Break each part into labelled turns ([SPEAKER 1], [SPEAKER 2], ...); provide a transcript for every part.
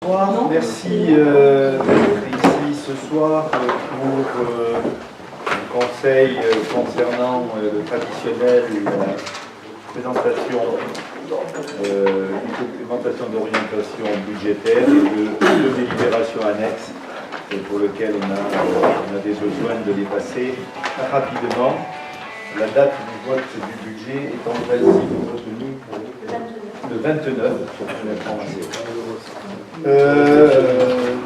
[SPEAKER 1] Bonsoir, merci d'être ici ce soir pour un conseil concernant le traditionnel, la présentation une documentation d'orientation budgétaire et de délibération annexe pour lequel on a des besoins de les passer rapidement. La date du vote du budget est en principe retenue le 29 pour l'information.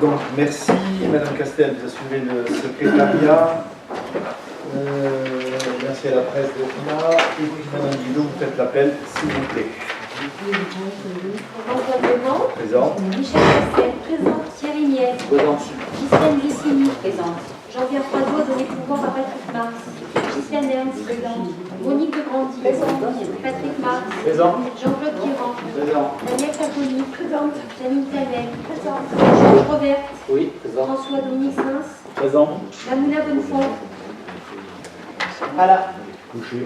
[SPEAKER 1] Donc merci Madame Castel d'assurer le secrétariat. Merci à la presse d'être là. Et puis Madame Guido, vous faites l'appel s'il vous plaît. Présent.
[SPEAKER 2] Michel Castel, présent. Thierry Miel.
[SPEAKER 1] Présent.
[SPEAKER 2] Gisèle Lucini, présente. Jean-Pierre Froideau, donné pouvoir à Patrick Mars. Gisèle Ernst, présente. Monique de Grandy, présente. Patrick Mars,
[SPEAKER 1] Présent.
[SPEAKER 2] Jean-Claude Guérand,
[SPEAKER 1] Présent.
[SPEAKER 2] Daniel Caponi, présente. Janine Tavel, présente. Georges Robert,
[SPEAKER 1] Oui, présent.
[SPEAKER 2] François Dominique Sins,
[SPEAKER 1] Présent.
[SPEAKER 2] Lamouna Bonnefond,
[SPEAKER 1] Voilà. Couché.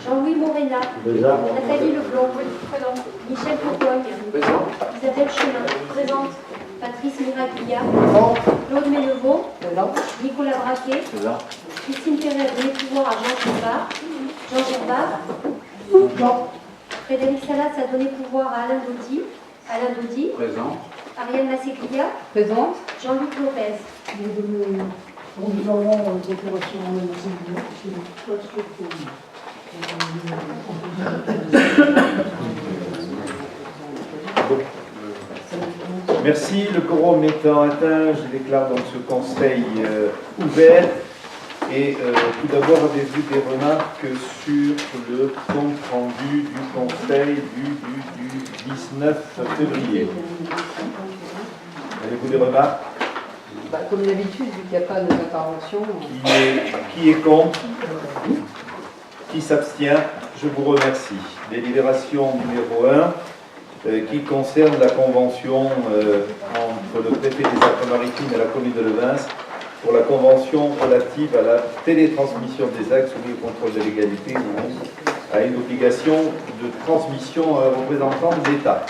[SPEAKER 2] Jean-Louis Morena,
[SPEAKER 1] Présent.
[SPEAKER 2] Nathalie Leblond, présente. Michel Cocogne,
[SPEAKER 1] Présent.
[SPEAKER 2] Isabelle Chemin, présente. Patrice Miraglia,
[SPEAKER 1] Présent.
[SPEAKER 2] Claude Ménevaux,
[SPEAKER 1] Présent.
[SPEAKER 2] Nicolas Braquet,
[SPEAKER 1] Présent.
[SPEAKER 2] Christine Perret, donné pouvoir à Jean Gerbard, Jean Gerbard, Frédéric Salas a donné pouvoir à Alain Daudy,
[SPEAKER 1] Présent.
[SPEAKER 2] Ariel Masseglia,
[SPEAKER 3] Présente.
[SPEAKER 2] Jean-Luc Lopez.
[SPEAKER 4] Nous avons une coopération en
[SPEAKER 1] Merci. Le quorum étant atteint, je déclare donc ce conseil ouvert. Et tout d'abord, avez-vous des remarques sur le compte rendu du conseil du 19 février? Avez-vous des remarques?
[SPEAKER 3] Comme d'habitude, vu qu'il n'y a pas d'intervention.
[SPEAKER 1] Qui est contre? Qui s'abstient? Je vous remercie. Délibération numéro 1 qui concerne la convention entre le préfet des Alpes-Maritimes et la commune de Levens pour la convention relative à la télétransmission des actes soumis au contrôle de légalité ou à une obligation de transmission à un représentant de l'État.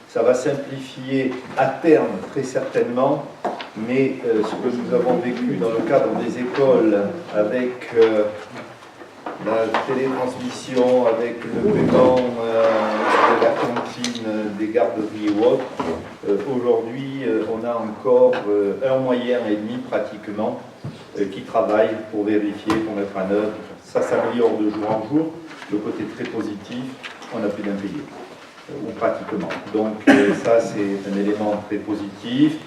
[SPEAKER 1] Ça va simplifier à terme très certainement, mais ce que nous avons vécu dans le cadre des écoles avec la télétransmission, avec le paiement de la cantine, des garderies ou autres, aujourd'hui on a encore 1 moyen et demi pratiquement qui travaille pour vérifier, pour mettre en œuvre. Ça s'améliore de jour en jour. Le côté très positif, on n'a plus d'impayés, ou pratiquement. Donc ça c'est un élément très positif,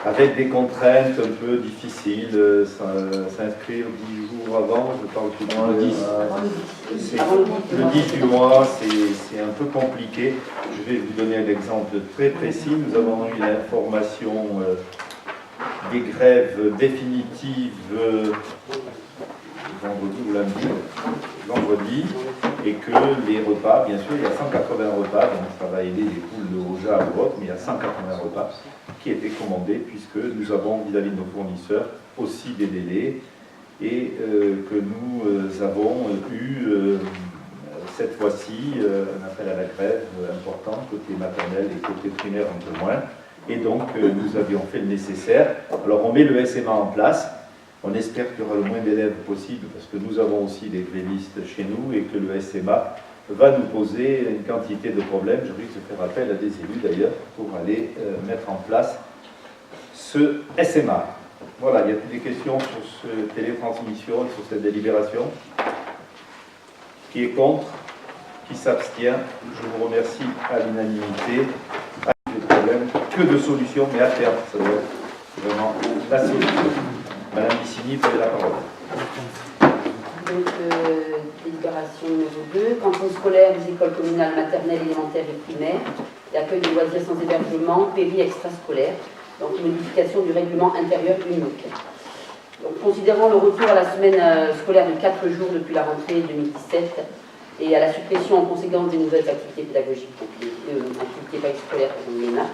[SPEAKER 1] avec des contraintes un peu difficiles, s'inscrire 10 jours avant, je parle tout le monde, le 10 du mois, c'est un peu compliqué. Je vais vous donner un exemple très précis. Nous avons eu l'information des grèves définitives vendredi ou lundi, vendredi, et que les repas, bien sûr, il y a 180 repas, donc ça va aider les poules de Roja ou autres, mais il y a 180 repas qui étaient commandés, puisque nous avons vis-à-vis de nos fournisseurs aussi des délais, et que nous avons eu cette fois-ci un appel à la grève important, côté maternel et côté primaire un peu moins, et donc nous avions fait le nécessaire. Alors on met le SMA en place. On espère qu'il y aura le moins d'élèves possible parce que nous avons aussi des grévistes chez nous et que le SMA va nous poser une quantité de problèmes. Je risque de faire appel à des élus d'ailleurs pour aller mettre en place ce SMA. Voilà, il y a plus des questions sur cette télétransmission et sur cette délibération. Qui est contre? Qui s'abstient? Je vous remercie à l'unanimité. Pas de problèmes, que de solutions, mais à terme, ça doit être vraiment la solution. Madame Lucini, vous avez la parole.
[SPEAKER 3] Donc, délibération numéro 2, cantons scolaires des écoles communales maternelles, élémentaires et primaires, et accueil de loisirs sans hébergement, péri-extrascolaire, donc modification du règlement intérieur unique. Donc, considérant le retour à la semaine scolaire de 4 jours depuis la rentrée 2017 et à la suppression en conséquence des nouvelles activités pédagogiques, donc les activités périscolaires comme les MAP,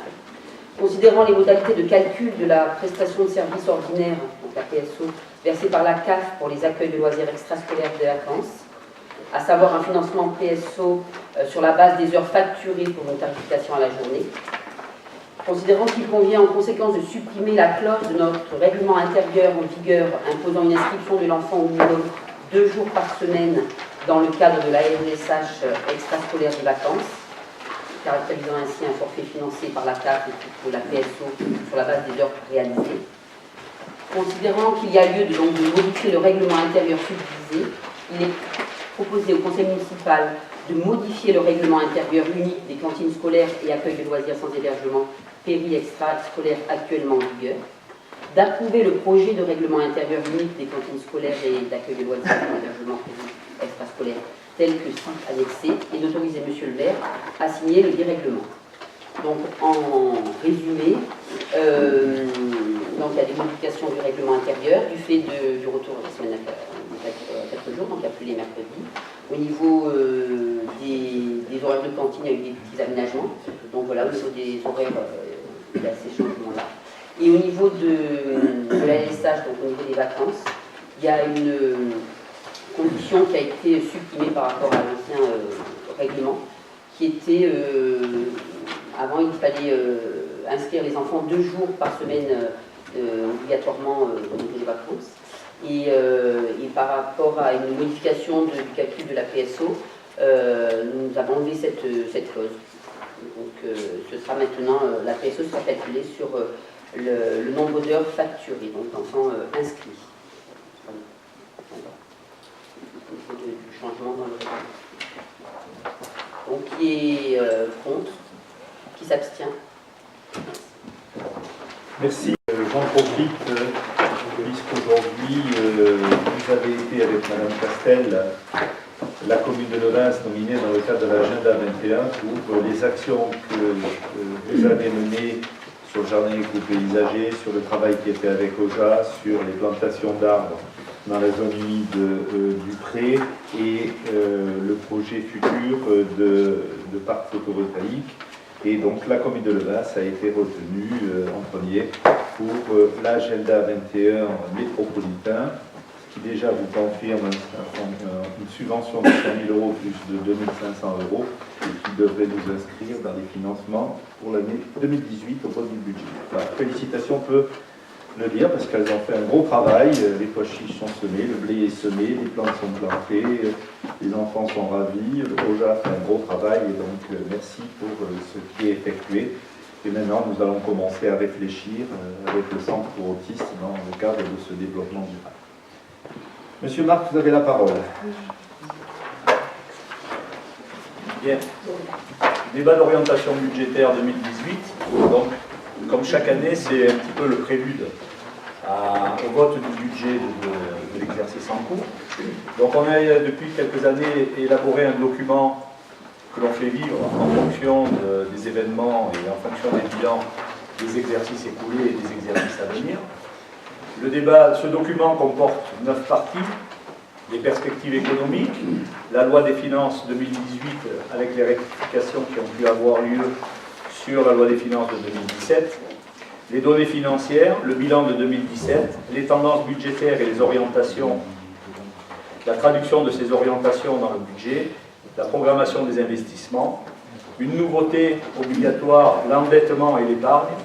[SPEAKER 3] considérant les modalités de calcul de la prestation de service ordinaire, donc la PSO, versée par la CAF pour les accueils de loisirs extrascolaires de vacances, à savoir un financement PSO sur la base des heures facturées pour une tarification à la journée, Considérant qu'il convient en conséquence de supprimer la clause de notre règlement intérieur en vigueur imposant une inscription de l'enfant au minimum 2 jours par semaine dans le cadre de la RSH extrascolaire de vacances, caractérisant ainsi un forfait financé par la CAF et de la PSO sur la base des heures réalisées. Considérant qu'il y a lieu de modifier le règlement intérieur subdivisé, il est proposé au conseil municipal de modifier le règlement intérieur unique des cantines scolaires et accueil de loisirs sans hébergement péri-extra-scolaire actuellement en vigueur, d'approuver le projet de règlement intérieur unique des cantines scolaires et d'accueil de loisirs sans hébergement péri-extra-scolaire tel que annexé et d'autoriser M. le maire à signer le dit règlement. Donc, en résumé, donc, il y a des modifications du règlement intérieur du fait du retour de la semaine à 4 jours, donc il n'y a plus les mercredis. Au niveau des horaires de cantine, il y a eu des petits aménagements. Donc voilà, au niveau des horaires, il y a ces changements-là. Et au niveau de la LSH, donc au niveau des vacances, il y a une condition qui a été supprimée par rapport à l'ancien règlement, qui était, avant il fallait inscrire les enfants 2 jours par semaine obligatoirement au niveau des vacances. Et par rapport à une modification du calcul de la PSO, nous avons enlevé cette clause. Donc ce sera maintenant, la PSO sera calculée sur le nombre d'heures facturées, donc d'enfants inscrits. Au niveau du changement dans le règlement. Donc qui est contre, qui s'abstient.
[SPEAKER 1] Merci. J'en profite, puisqu'aujourd'hui, vous avez été avec Mme Castel, la commune de Levens, nominée dans le cadre de l'agenda 21 pour les actions que vous avez menées sur le jardin éco-paysager, sur le travail qui est fait avec OJA, sur les plantations d'arbres dans la zone humide du Pré et le projet futur de parc photovoltaïque. Et donc la commune de Levens a été retenue en premier pour l'agenda 21 métropolitain, qui déjà vous confirme une subvention de 5 000 € plus de 2 500 € et qui devrait nous inscrire dans les financements pour l'année 2018 au niveau du budget. Voilà, félicitations, on peut le dire, parce qu'elles ont fait un gros travail. Les pois chiches sont semés, le blé est semé, les plantes sont plantées, les enfants sont ravis, le OJA fait un gros travail, et donc merci pour ce qui est effectué. Et maintenant, nous allons commencer à réfléchir avec le centre pour autistes dans le cadre de ce développement durable. Monsieur Marc, vous avez la parole.
[SPEAKER 5] Bien. Débat d'orientation budgétaire 2018. Donc, comme chaque année, c'est un petit peu le prélude au vote du budget de l'exercice en cours. Donc, on a depuis quelques années élaboré un document que l'on fait vivre en fonction des événements et en fonction des bilans des exercices écoulés et des exercices à venir. Ce document comporte 9 parties. Les perspectives économiques, la loi des finances 2018 avec les rectifications qui ont pu avoir lieu sur la loi des finances de 2017, les données financières, le bilan de 2017, les tendances budgétaires et les orientations, la traduction de ces orientations dans le budget, la programmation des investissements, une nouveauté obligatoire, l'endettement et l'épargne,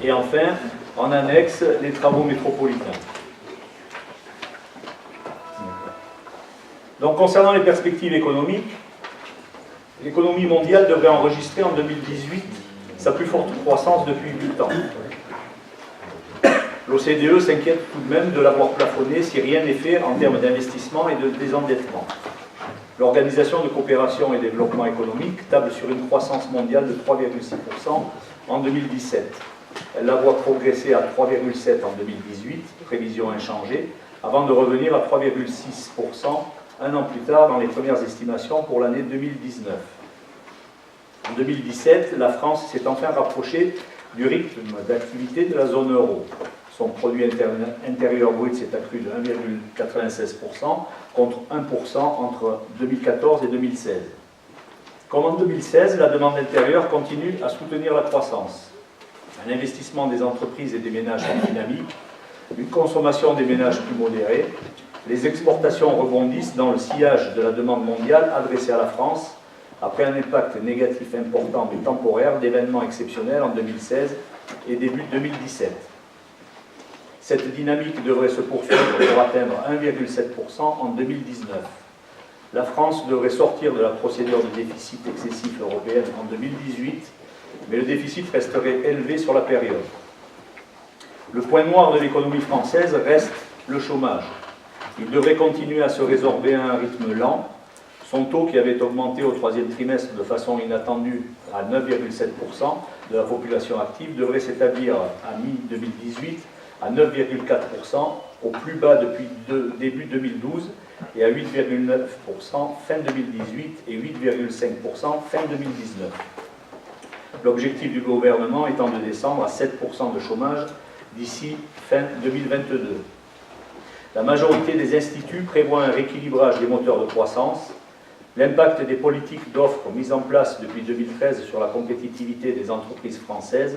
[SPEAKER 5] et enfin, en annexe, les travaux métropolitains. Donc, concernant les perspectives économiques, l'économie mondiale devrait enregistrer en 2018 sa plus forte croissance depuis 8 ans. L'OCDE s'inquiète tout de même de l'avoir plafonné si rien n'est fait en termes d'investissement et de désendettement. L'Organisation de coopération et développement économique table sur une croissance mondiale de 3,6% en 2017. Elle la voit progresser à 3,7% en 2018, prévision inchangée, avant de revenir à 3,6% un an plus tard dans les premières estimations pour l'année 2019. En 2017, la France s'est enfin rapprochée du rythme d'activité de la zone euro. Son produit intérieur brut s'est accru de 1,96% contre 1% entre 2014 et 2016. Comme en 2016, la demande intérieure continue à soutenir la croissance. Un investissement des entreprises et des ménages en dynamique, une consommation des ménages plus modérée, les exportations rebondissent dans le sillage de la demande mondiale adressée à la France, après un impact négatif important mais temporaire d'événements exceptionnels en 2016 et début 2017. Cette dynamique devrait se poursuivre pour atteindre 1,7% en 2019. La France devrait sortir de la procédure de déficit excessif européenne en 2018, mais le déficit resterait élevé sur la période. Le point noir de l'économie française reste le chômage. Il devrait continuer à se résorber à un rythme lent. Son taux, qui avait augmenté au troisième trimestre de façon inattendue à 9,7% de la population active, devrait s'établir à mi-2018 à 9,4%, au plus bas depuis début 2012, et à 8,9% fin 2018 et 8,5% fin 2019. L'objectif du gouvernement étant de descendre à 7% de chômage d'ici fin 2022. La majorité des instituts prévoit un rééquilibrage des moteurs de croissance. L'impact des politiques d'offres mises en place depuis 2013 sur la compétitivité des entreprises françaises.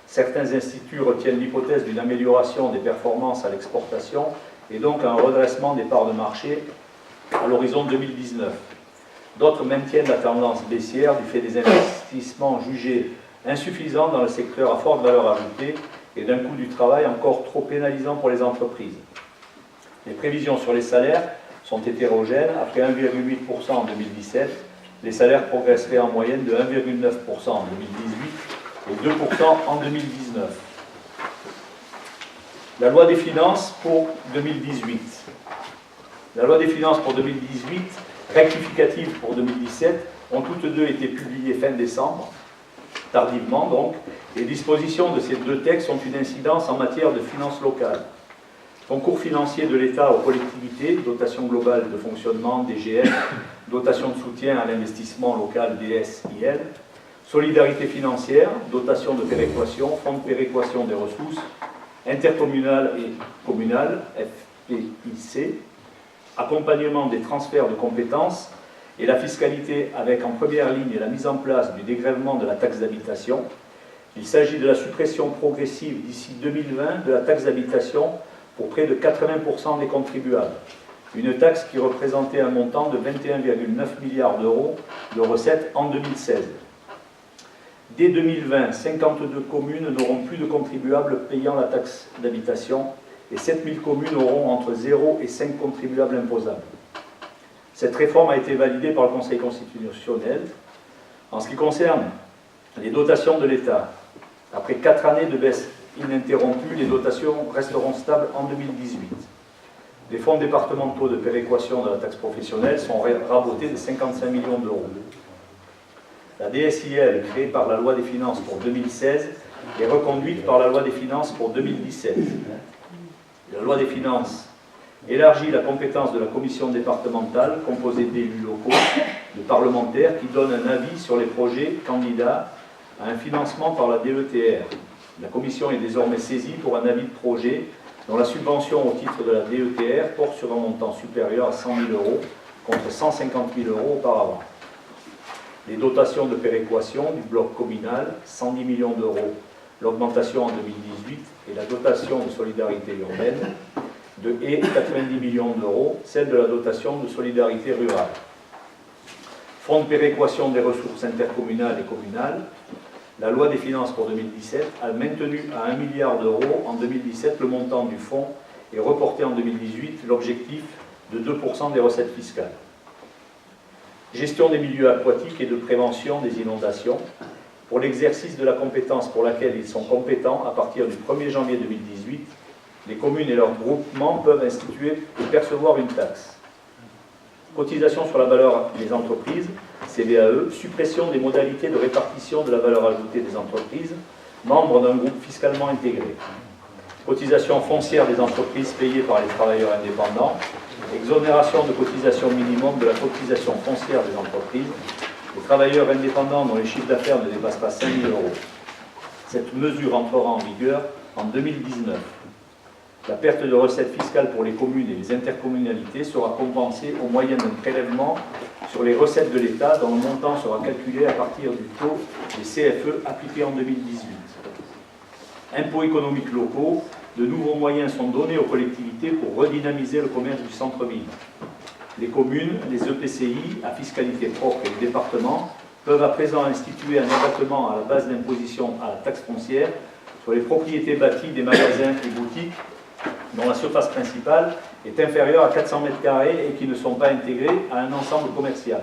[SPEAKER 5] Certains instituts retiennent l'hypothèse d'une amélioration des performances à l'exportation et donc un redressement des parts de marché à l'horizon 2019. D'autres maintiennent la tendance baissière du fait des investissements jugés insuffisants dans le secteur à forte valeur ajoutée et d'un coût du travail encore trop pénalisant pour les entreprises. Les prévisions sur les salaires sont hétérogènes. Après 1,8% en 2017, les salaires progresseraient en moyenne de 1,9% en 2018 et 2% en 2019. La loi des finances pour 2018. La loi des finances pour 2018, rectificative pour 2017, ont toutes deux été publiées fin décembre, tardivement donc. Les dispositions de ces deux textes ont une incidence en matière de finances locales. Concours financier de l'État aux collectivités, dotation globale de fonctionnement, DGF, dotation de soutien à l'investissement local, DSIL, solidarité financière, dotation de péréquation, fonds de péréquation des ressources, intercommunales et communales, FPIC, accompagnement des transferts de compétences et la fiscalité avec en première ligne la mise en place du dégrèvement de la taxe d'habitation. Il s'agit de la suppression progressive d'ici 2020 de la taxe d'habitation pour près de 80% des contribuables. Une taxe qui représentait un montant de 21,9 milliards d'euros de recettes en 2016. Dès 2020, 52 communes n'auront plus de contribuables payant la taxe d'habitation et 7000 communes auront entre 0 et 5 contribuables imposables. Cette réforme a été validée par le Conseil constitutionnel. En ce qui concerne les dotations de l'État, après 4 années de baisse ininterrompue, les dotations resteront stables en 2018. Les fonds départementaux de péréquation de la taxe professionnelle sont rabotés de 55 millions d'euros. La DSIL, créée par la loi des finances pour 2016, est reconduite par la loi des finances pour 2017. La loi des finances élargit la compétence de la commission départementale, composée d'élus locaux, de parlementaires, qui donnent un avis sur les projets candidats à un financement par la DETR. La commission est désormais saisie pour un avis de projet dont la subvention au titre de la DETR porte sur un montant supérieur à 100 000 euros contre 150 000 euros auparavant. Les dotations de péréquation du bloc communal, 110 millions d'euros, l'augmentation en 2018 et la dotation de solidarité urbaine de 90 millions d'euros, celle de la dotation de solidarité rurale. Fonds de péréquation des ressources intercommunales et communales, la loi des finances pour 2017 a maintenu à 1 milliard d'euros en 2017 le montant du fonds et reporté en 2018 l'objectif de 2% des recettes fiscales. Gestion des milieux aquatiques et de prévention des inondations. Pour l'exercice de la compétence pour laquelle ils sont compétents, à partir du 1er janvier 2018, les communes et leurs groupements peuvent instituer et percevoir une taxe. Cotisation sur la valeur des entreprises, CVAE, suppression des modalités de répartition de la valeur ajoutée des entreprises, membres d'un groupe fiscalement intégré. Cotisation foncière des entreprises payées par les travailleurs indépendants, exonération de cotisation minimum de la cotisation foncière des entreprises, les travailleurs indépendants dont les chiffres d'affaires ne dépassent pas 5 000 euros. Cette mesure entrera en vigueur en 2019. La perte de recettes fiscales pour les communes et les intercommunalités sera compensée au moyen d'un prélèvement sur les recettes de l'État dont le montant sera calculé à partir du taux des CFE appliqué en 2018. Impôts économiques locaux, de nouveaux moyens sont donnés aux collectivités pour redynamiser le commerce du centre-ville. les communes, les EPCI à fiscalité propre et les départements peuvent à présent instituer un abattement à la base d'imposition à la taxe foncière sur les propriétés bâties des magasins et boutiques dont la surface principale est inférieure à 400 m² et qui ne sont pas intégrés à un ensemble commercial.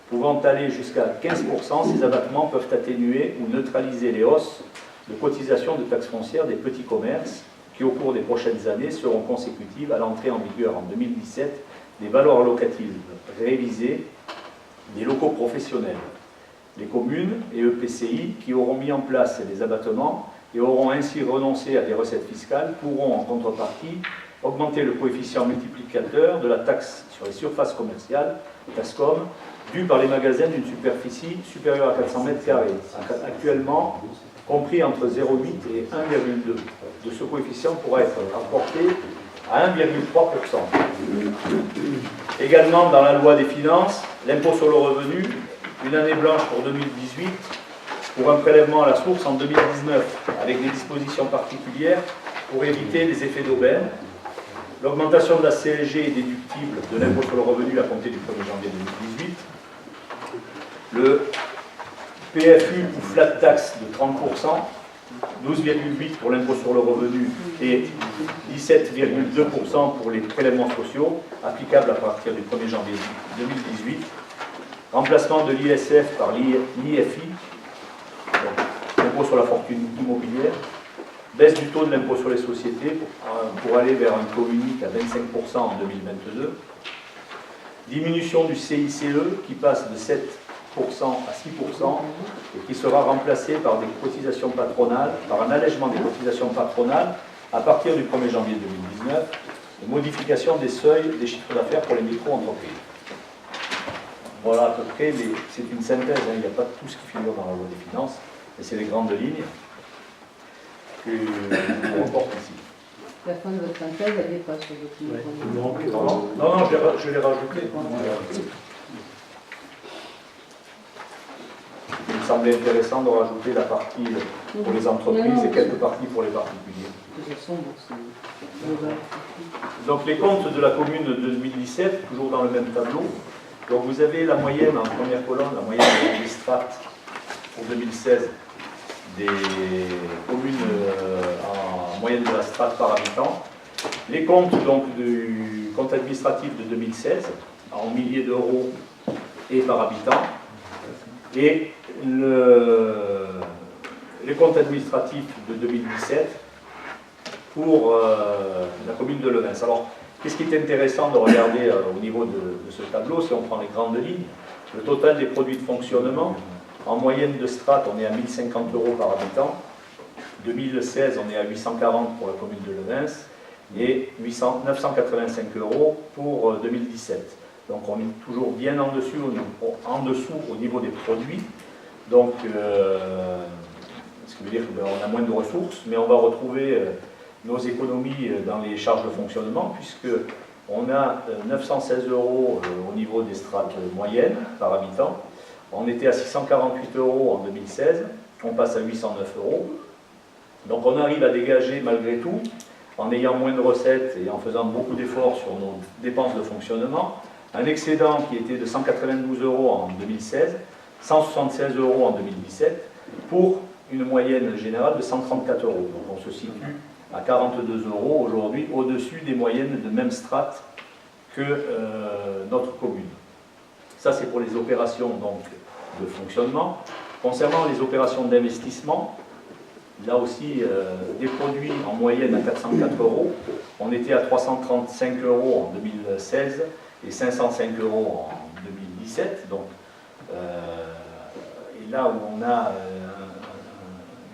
[SPEAKER 5] Pouvant aller jusqu'à 15%, ces abattements peuvent atténuer ou neutraliser les hausses de cotisation de taxes foncières des petits commerces qui, au cours des prochaines années, seront consécutives à l'entrée en vigueur en 2017 des valeurs locatives révisées des locaux professionnels. Les communes et EPCI qui auront mis en place des abattements et auront ainsi renoncé à des recettes fiscales pourront, en contrepartie, augmenter le coefficient multiplicateur de la taxe sur les surfaces commerciales, TASCOM, due par les magasins d'une superficie supérieure à 400 m², actuellement compris entre 0,8 et 1,2. De ce coefficient pourra être rapporté à 1,3%. Également, dans la loi des finances, l'impôt sur le revenu, une année blanche pour 2018, pour un prélèvement à la source en 2019, avec des dispositions particulières pour éviter les effets d'aubaine. L'augmentation de la CSG est déductible de l'impôt sur le revenu à compter du 1er janvier 2018. Le PFU ou flat tax de 30%, 12,8% pour l'impôt sur le revenu et 17,2% pour les prélèvements sociaux, applicables à partir du 1er janvier 2018. Remplacement de l'ISF par l'IFI, l'impôt sur la fortune immobilière. Baisse du taux de l'impôt sur les sociétés pour aller vers un taux unique à 25% en 2022. Diminution du CICE qui passe de 7% à 6% et qui sera remplacé par des cotisations patronales, par un allègement des cotisations patronales à partir du 1er janvier 2019 et modification des seuils des chiffres d'affaires pour les micro-entreprises. Voilà à peu près, c'est une synthèse, hein, il n'y a pas tout ce qui figure dans la loi des finances, mais c'est les grandes lignes que je vous reporte ici.
[SPEAKER 6] La fin de votre synthèse, elle n'est pas sur le document.
[SPEAKER 5] Non, je l'ai rajouté. Il me semblait intéressant de rajouter la partie pour les entreprises et quelques parties pour les particuliers. Donc les comptes de la commune de 2017, toujours dans le même tableau. Donc vous avez la moyenne en première colonne, la moyenne des strates pour 2016 des communes en moyenne de la strate par habitant. Les comptes donc du compte administratif de 2016 en milliers d'euros et par habitant. Et les comptes administratifs de 2017 pour la commune de Levens. Alors, qu'est-ce qui est intéressant de regarder au niveau de ce tableau, si on prend les grandes lignes, le total des produits de fonctionnement, en moyenne de strate, on est à 1050 € par habitant. 2016, on est à 840 pour la commune de Levens et 985 € pour 2017. Donc on est toujours bien en dessous au niveau des produits. Donc, ce qui veut dire qu'on a moins de ressources, mais on va retrouver nos économies dans les charges de fonctionnement, puisque on a 916 € au niveau des strates moyennes par habitant. On était à 648 € en 2016, on passe à 809 €. Donc on arrive à dégager malgré tout, en ayant moins de recettes et en faisant beaucoup d'efforts sur nos dépenses de fonctionnement, un excédent qui était de 192 € en 2016, 176 € en 2017, pour une moyenne générale de 134 €. Donc on se situe à 42 € aujourd'hui, au-dessus des moyennes de même strate que notre commune. Ça, c'est pour les opérations donc, de fonctionnement. Concernant les opérations d'investissement, là aussi, des produits en moyenne à 404 €. On était à 335 € en 2016 et 505 € en 2017. Donc, et là où on a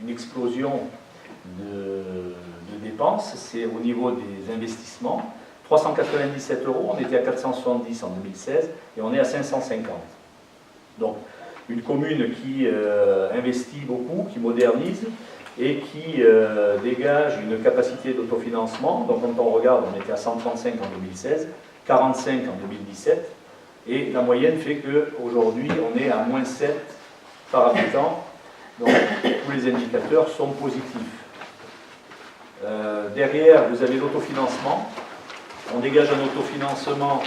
[SPEAKER 5] une explosion de dépenses, c'est au niveau des investissements. 397 €, on était à 470 en 2016 et on est à 550. Donc une commune qui investit beaucoup, qui modernise et qui dégage une capacité d'autofinancement. Donc quand on regarde, on était à 135 en 2016, 45 en 2017 et la moyenne fait qu'aujourd'hui on est à moins 7 par habitant. Donc tous les indicateurs sont positifs. Derrière, vous avez l'autofinancement. On dégage un autofinancement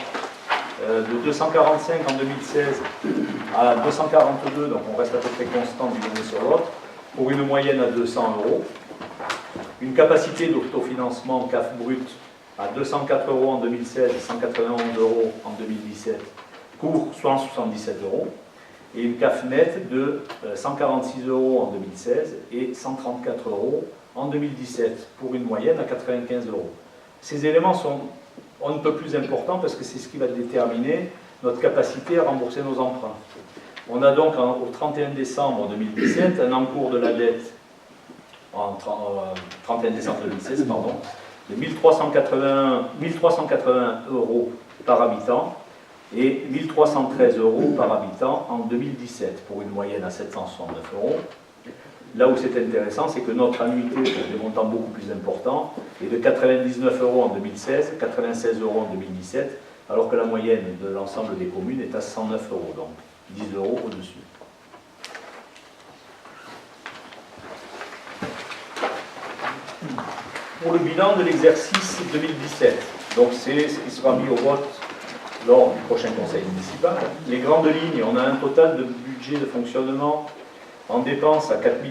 [SPEAKER 5] de 245 en 2016 à 242, donc on reste à peu près constant d'une année sur l'autre, pour une moyenne à 200 €. Une capacité d'autofinancement CAF brut à 204 € en 2016 et 191 € en 2017 pour 177 €. Et une CAF nette de 146 € en 2016 et 134 € en 2017 pour une moyenne à 95 €. Ces éléments sont on ne peut plus importants parce que c'est ce qui va déterminer notre capacité à rembourser nos emprunts. On a donc au 31 décembre 2017 un encours de la dette, 31 décembre 2016, pardon, de 1380 € par habitant et 1313 € par habitant en 2017 pour une moyenne à 769 €. Là où c'est intéressant, c'est que notre annuité, pour des montants beaucoup plus importants, est de 99 € en 2016, 96 € en 2017, alors que la moyenne de l'ensemble des communes est à 109 €, donc 10 € au-dessus. Pour le bilan de l'exercice 2017, donc c'est ce qui sera mis au vote lors du prochain conseil municipal. Les grandes lignes, on a un total de budget de fonctionnement en dépenses à 4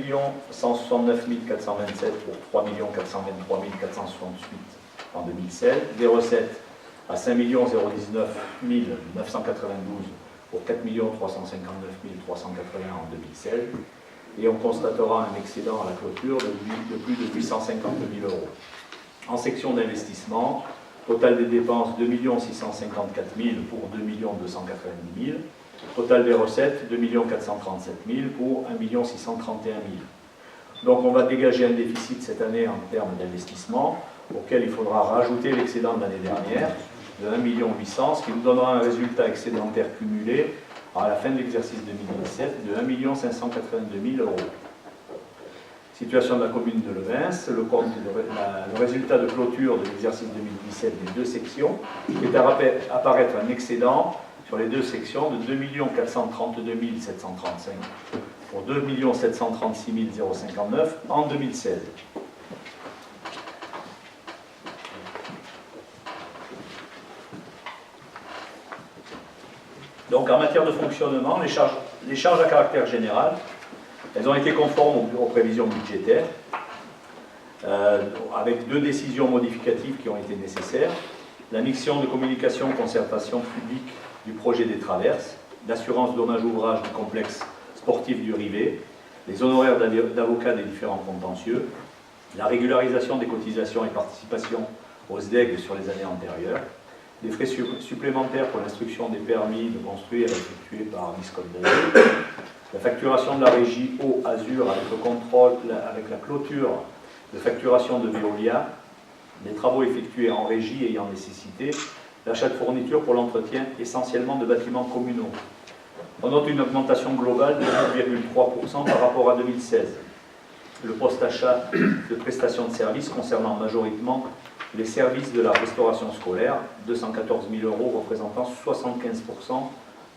[SPEAKER 5] 169 427 pour 3 423 468 en 2016. Des recettes à 5 019 992 pour 4 359 381 en 2016. Et on constatera un excédent à la clôture de plus de 850 000 €. En section d'investissement, total des dépenses 2 654 000 pour 2 290 000. Total des recettes, 2 437 000 pour 1 631 000. Donc on va dégager un déficit cette année en termes d'investissement, auquel il faudra rajouter l'excédent de l'année dernière, de 1 800 000, ce qui nous donnera un résultat excédentaire cumulé à la fin de l'exercice 2017 de 1 582 000 €. Situation de la commune de Levens, le résultat de clôture de l'exercice 2017 des deux sections, fait apparaître un excédent sur les deux sections de 2 432 735 pour 2 736 059 en 2016. Donc en matière de fonctionnement, les charges à caractère général, elles ont été conformes aux prévisions budgétaires, avec deux décisions modificatives qui ont été nécessaires. La mission de communication concertation publique du projet des traverses, l'assurance dommage ouvrage du complexe sportif du Rivet, les honoraires d'avocats des différents contentieux, la régularisation des cotisations et participations au SDEG sur les années antérieures, des frais supplémentaires pour l'instruction des permis de construire effectués par Miss Côte d'Azur, la facturation de la régie eau Azur avec le contrôle, avec la clôture de facturation de Veolia, des travaux effectués en régie ayant nécessité l'achat de fournitures pour l'entretien essentiellement de bâtiments communaux. On note une augmentation globale de 8,3% par rapport à 2016. Le poste achat de prestations de services concernant majoritairement les services de la restauration scolaire, 214 000 € représentant 75%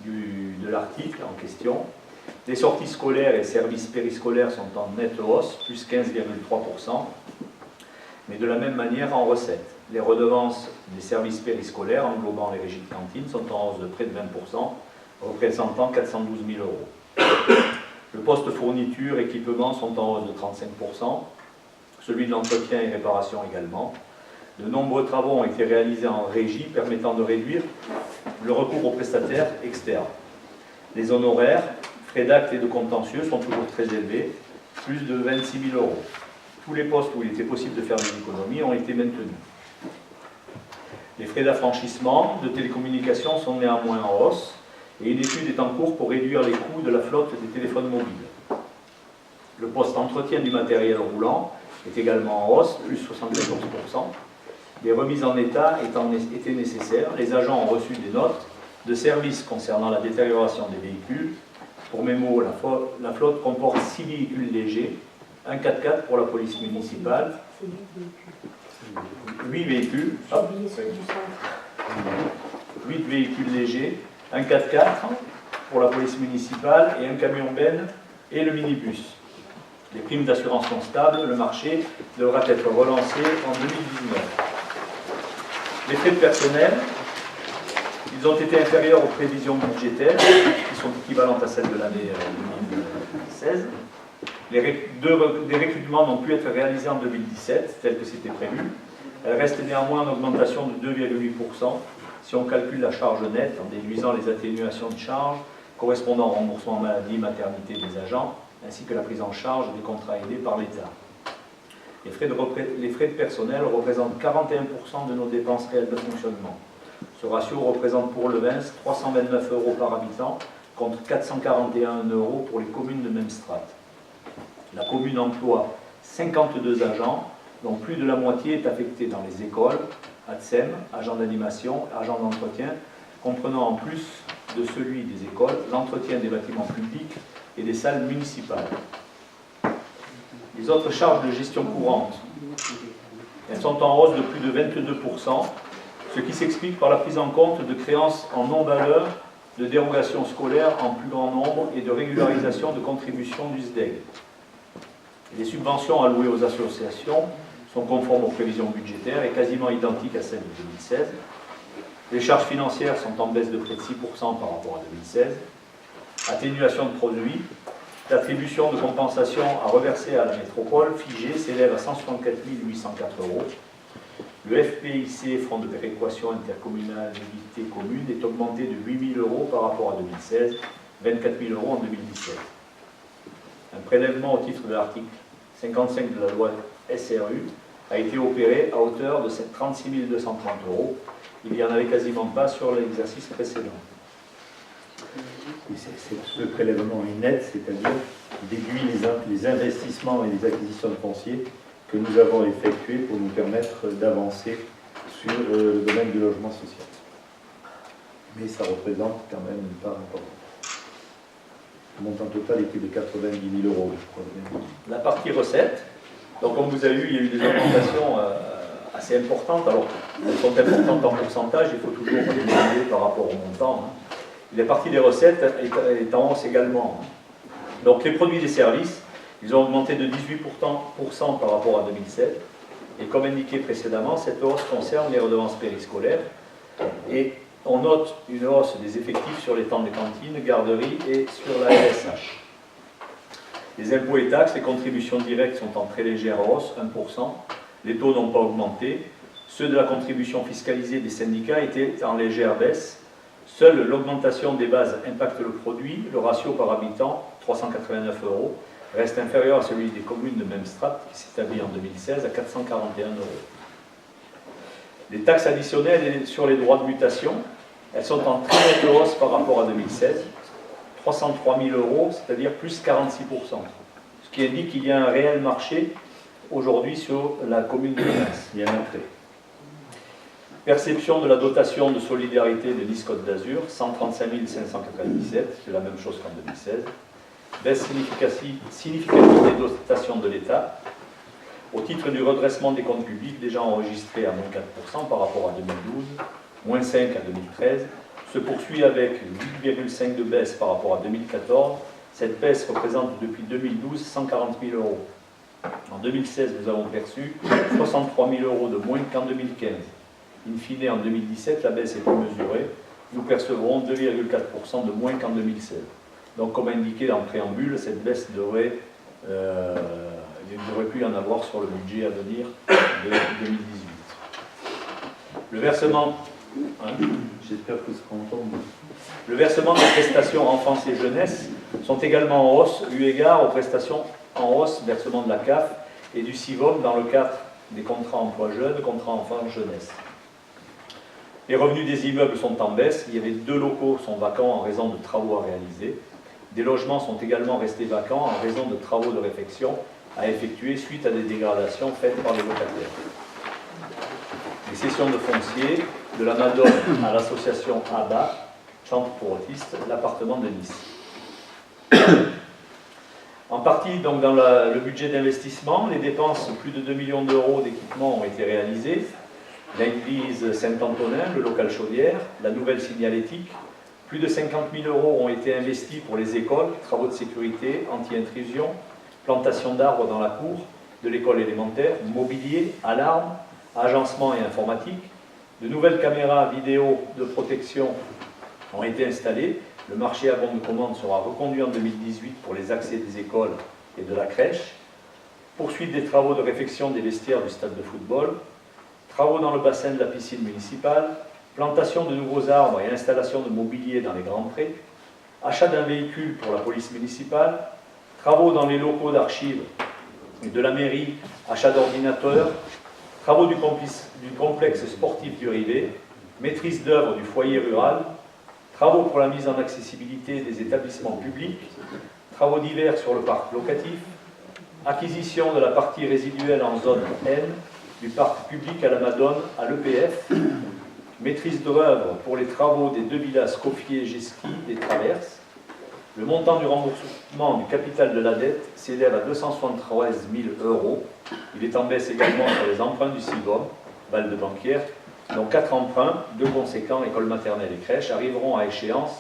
[SPEAKER 5] de l'article en question. Les sorties scolaires et services périscolaires sont en nette hausse, plus 15,3%, mais de la même manière en recettes. Les redevances des services périscolaires, englobant les régies de cantine, sont en hausse de près de 20%, représentant 412 000 €. Le poste fourniture, équipement sont en hausse de 35%, celui de l'entretien et réparation également. De nombreux travaux ont été réalisés en régie, permettant de réduire le recours aux prestataires externes. Les honoraires, frais d'acte et de contentieux sont toujours très élevés, plus de 26 000 €. Tous les postes où il était possible de faire des économies ont été maintenus. Les frais d'affranchissement de télécommunications sont néanmoins en hausse et une étude est en cours pour réduire les coûts de la flotte des téléphones mobiles. Le poste entretien du matériel roulant est également en hausse, plus 74%. Les remises en état étaient nécessaires. Les agents ont reçu des notes de service concernant la détérioration des véhicules. Pour mémo, la flotte comporte 6 véhicules légers, un 4x4 pour la police municipale, 8 véhicules, 8 véhicules légers, un 4x4 pour la police municipale et un camion Ben et le minibus. Les primes d'assurance sont stables, le marché devra être relancé en 2019. Les frais de personnel, Ils ont été inférieurs aux prévisions budgétaires, qui sont équivalentes à celles de l'année 2016. Des recrutements n'ont pu être réalisés en 2017, tel que c'était prévu. Elles restent néanmoins en augmentation de 2,8% si on calcule la charge nette en déduisant les atténuations de charges correspondant au remboursement maladie, maternité des agents, ainsi que la prise en charge des contrats aidés par l'État. Les frais de personnel représentent 41% de nos dépenses réelles de fonctionnement. Ce ratio représente pour le Vins 329 € par habitant contre 441 € pour les communes de même strate. La commune emploie 52 agents, dont plus de la moitié est affectée dans les écoles, ATSEM, agents d'animation, agents d'entretien, comprenant en plus de celui des écoles, l'entretien des bâtiments publics et des salles municipales. Les autres charges de gestion courante, elles sont en hausse de plus de 22%, ce qui s'explique par la prise en compte de créances en non-valeur, de dérogations scolaires en plus grand nombre et de régularisation de contributions du SDEG. Les subventions allouées aux associations sont conformes aux prévisions budgétaires et quasiment identiques à celles de 2016. Les charges financières sont en baisse de près de 6% par rapport à 2016. Atténuation de produits. L'attribution de compensation à reverser à la métropole figée s'élève à 164 804 €. Le FPIC, Fonds de péréquation intercommunale d'unité commune, est augmenté de 8 000 € par rapport à 2016, 24 000 € en 2017. Un prélèvement au titre de l'article 55 de la loi SRU a été opéré à hauteur de 36 230 €. Il n'y en avait quasiment pas sur l'exercice précédent.
[SPEAKER 1] Ce prélèvement est net, c'est-à-dire déduit les investissements et les acquisitions de foncier que nous avons effectués pour nous permettre d'avancer sur le domaine du logement social. Mais ça représente quand même une part importante. Le montant total est plus de 90 000 €, je crois.
[SPEAKER 5] La partie recettes, donc comme vous avez vu, il y a eu des augmentations assez importantes. Alors, elles sont importantes en pourcentage, il faut toujours les mesurer par rapport au montant. La partie des recettes est en hausse également. Donc les produits et services, ils ont augmenté de 18% par rapport à 2007. Et comme indiqué précédemment, cette hausse concerne les redevances périscolaires. Et on note une hausse des effectifs sur les temps de cantine, garderie et sur la LSH. Les impôts et taxes, les contributions directes sont en très légère hausse, 1%. Les taux n'ont pas augmenté. Ceux de la contribution fiscalisée des syndicats étaient en légère baisse. Seule l'augmentation des bases impacte le produit. Le ratio par habitant, 389 €, reste inférieur à celui des communes de même strate, qui s'établit en 2016 à 441 €. Les taxes additionnelles sur les droits de mutation, elles sont en très nette hausse par rapport à 2016, 303 000 €, c'est-à-dire plus 46%. Ce qui indique qu'il y a un réel marché aujourd'hui sur la commune de Reims.
[SPEAKER 1] Il y a un entrée.
[SPEAKER 5] Perception de la dotation de solidarité de Nice-Côte d'Azur, 135 597, c'est la même chose qu'en 2016. Baisse significative des dotations de l'État. Au titre du redressement des comptes publics, déjà enregistré à moins 4% par rapport à 2012, moins 5 à 2013, se poursuit avec 8,5 de baisse par rapport à 2014. Cette baisse représente depuis 2012 140 000 €. En 2016, nous avons perçu 63 000 € de moins qu'en 2015. In fine, en 2017, la baisse est plus mesurée. Nous percevrons 2,4% de moins qu'en 2016. Donc, comme indiqué en préambule, cette baisse il ne devrait plus y en avoir sur le budget à venir de 2018. Le versement...
[SPEAKER 1] J'espère que ce sera entendu.
[SPEAKER 5] Le versement des prestations enfance et jeunesse sont également en hausse, eu égard aux prestations en hausse, versement de la CAF et du CIVOM dans le cadre des contrats emploi jeunes, contrats enfance-jeunesse. Les revenus des immeubles sont en baisse. Il y avait 2 locaux qui sont vacants en raison de travaux à réaliser. Des logements sont également restés vacants en raison de travaux de réfection à effectuer suite à des dégradations faites par les locataires. Les cessions de foncier, de la Madone à l'association ABA, Chambre pour autistes, l'appartement de Nice. En partie, donc, dans le budget d'investissement, les dépenses, plus de 2 millions d'euros d'équipements ont été réalisées. L'église Saint-Antonin, le local chaudière, la nouvelle signalétique. Plus de 50 000 € ont été investis pour les écoles, travaux de sécurité, anti-intrusion, plantation d'arbres dans la cour de l'école élémentaire, mobilier, alarme, agencement et informatique. De nouvelles caméras vidéo de protection ont été installées. Le marché à bon de commande sera reconduit en 2018 pour les accès des écoles et de la crèche. Poursuite des travaux de réfection des vestiaires du stade de football. Travaux dans le bassin de la piscine municipale. Plantation de nouveaux arbres et installation de mobilier dans les grands prés. Achat d'un véhicule pour la police municipale. Travaux dans les locaux d'archives de la mairie. Achat d'ordinateurs. Travaux du complexe sportif du Rivet. Maîtrise d'œuvre du foyer rural. Travaux pour la mise en accessibilité des établissements publics, travaux divers sur le parc locatif, acquisition de la partie résiduelle en zone N du parc public à la Madone à l'EPF, maîtrise d'œuvre pour les travaux des 2 villas Scoffier-Geski et Traverses. Le montant du remboursement du capital de la dette s'élève à 273 000 €. Il est en baisse également sur les emprunts du CIVOM, balle de banquière. Donc 4 emprunts, 2 conséquents, écoles maternelles et crèches, arriveront à échéance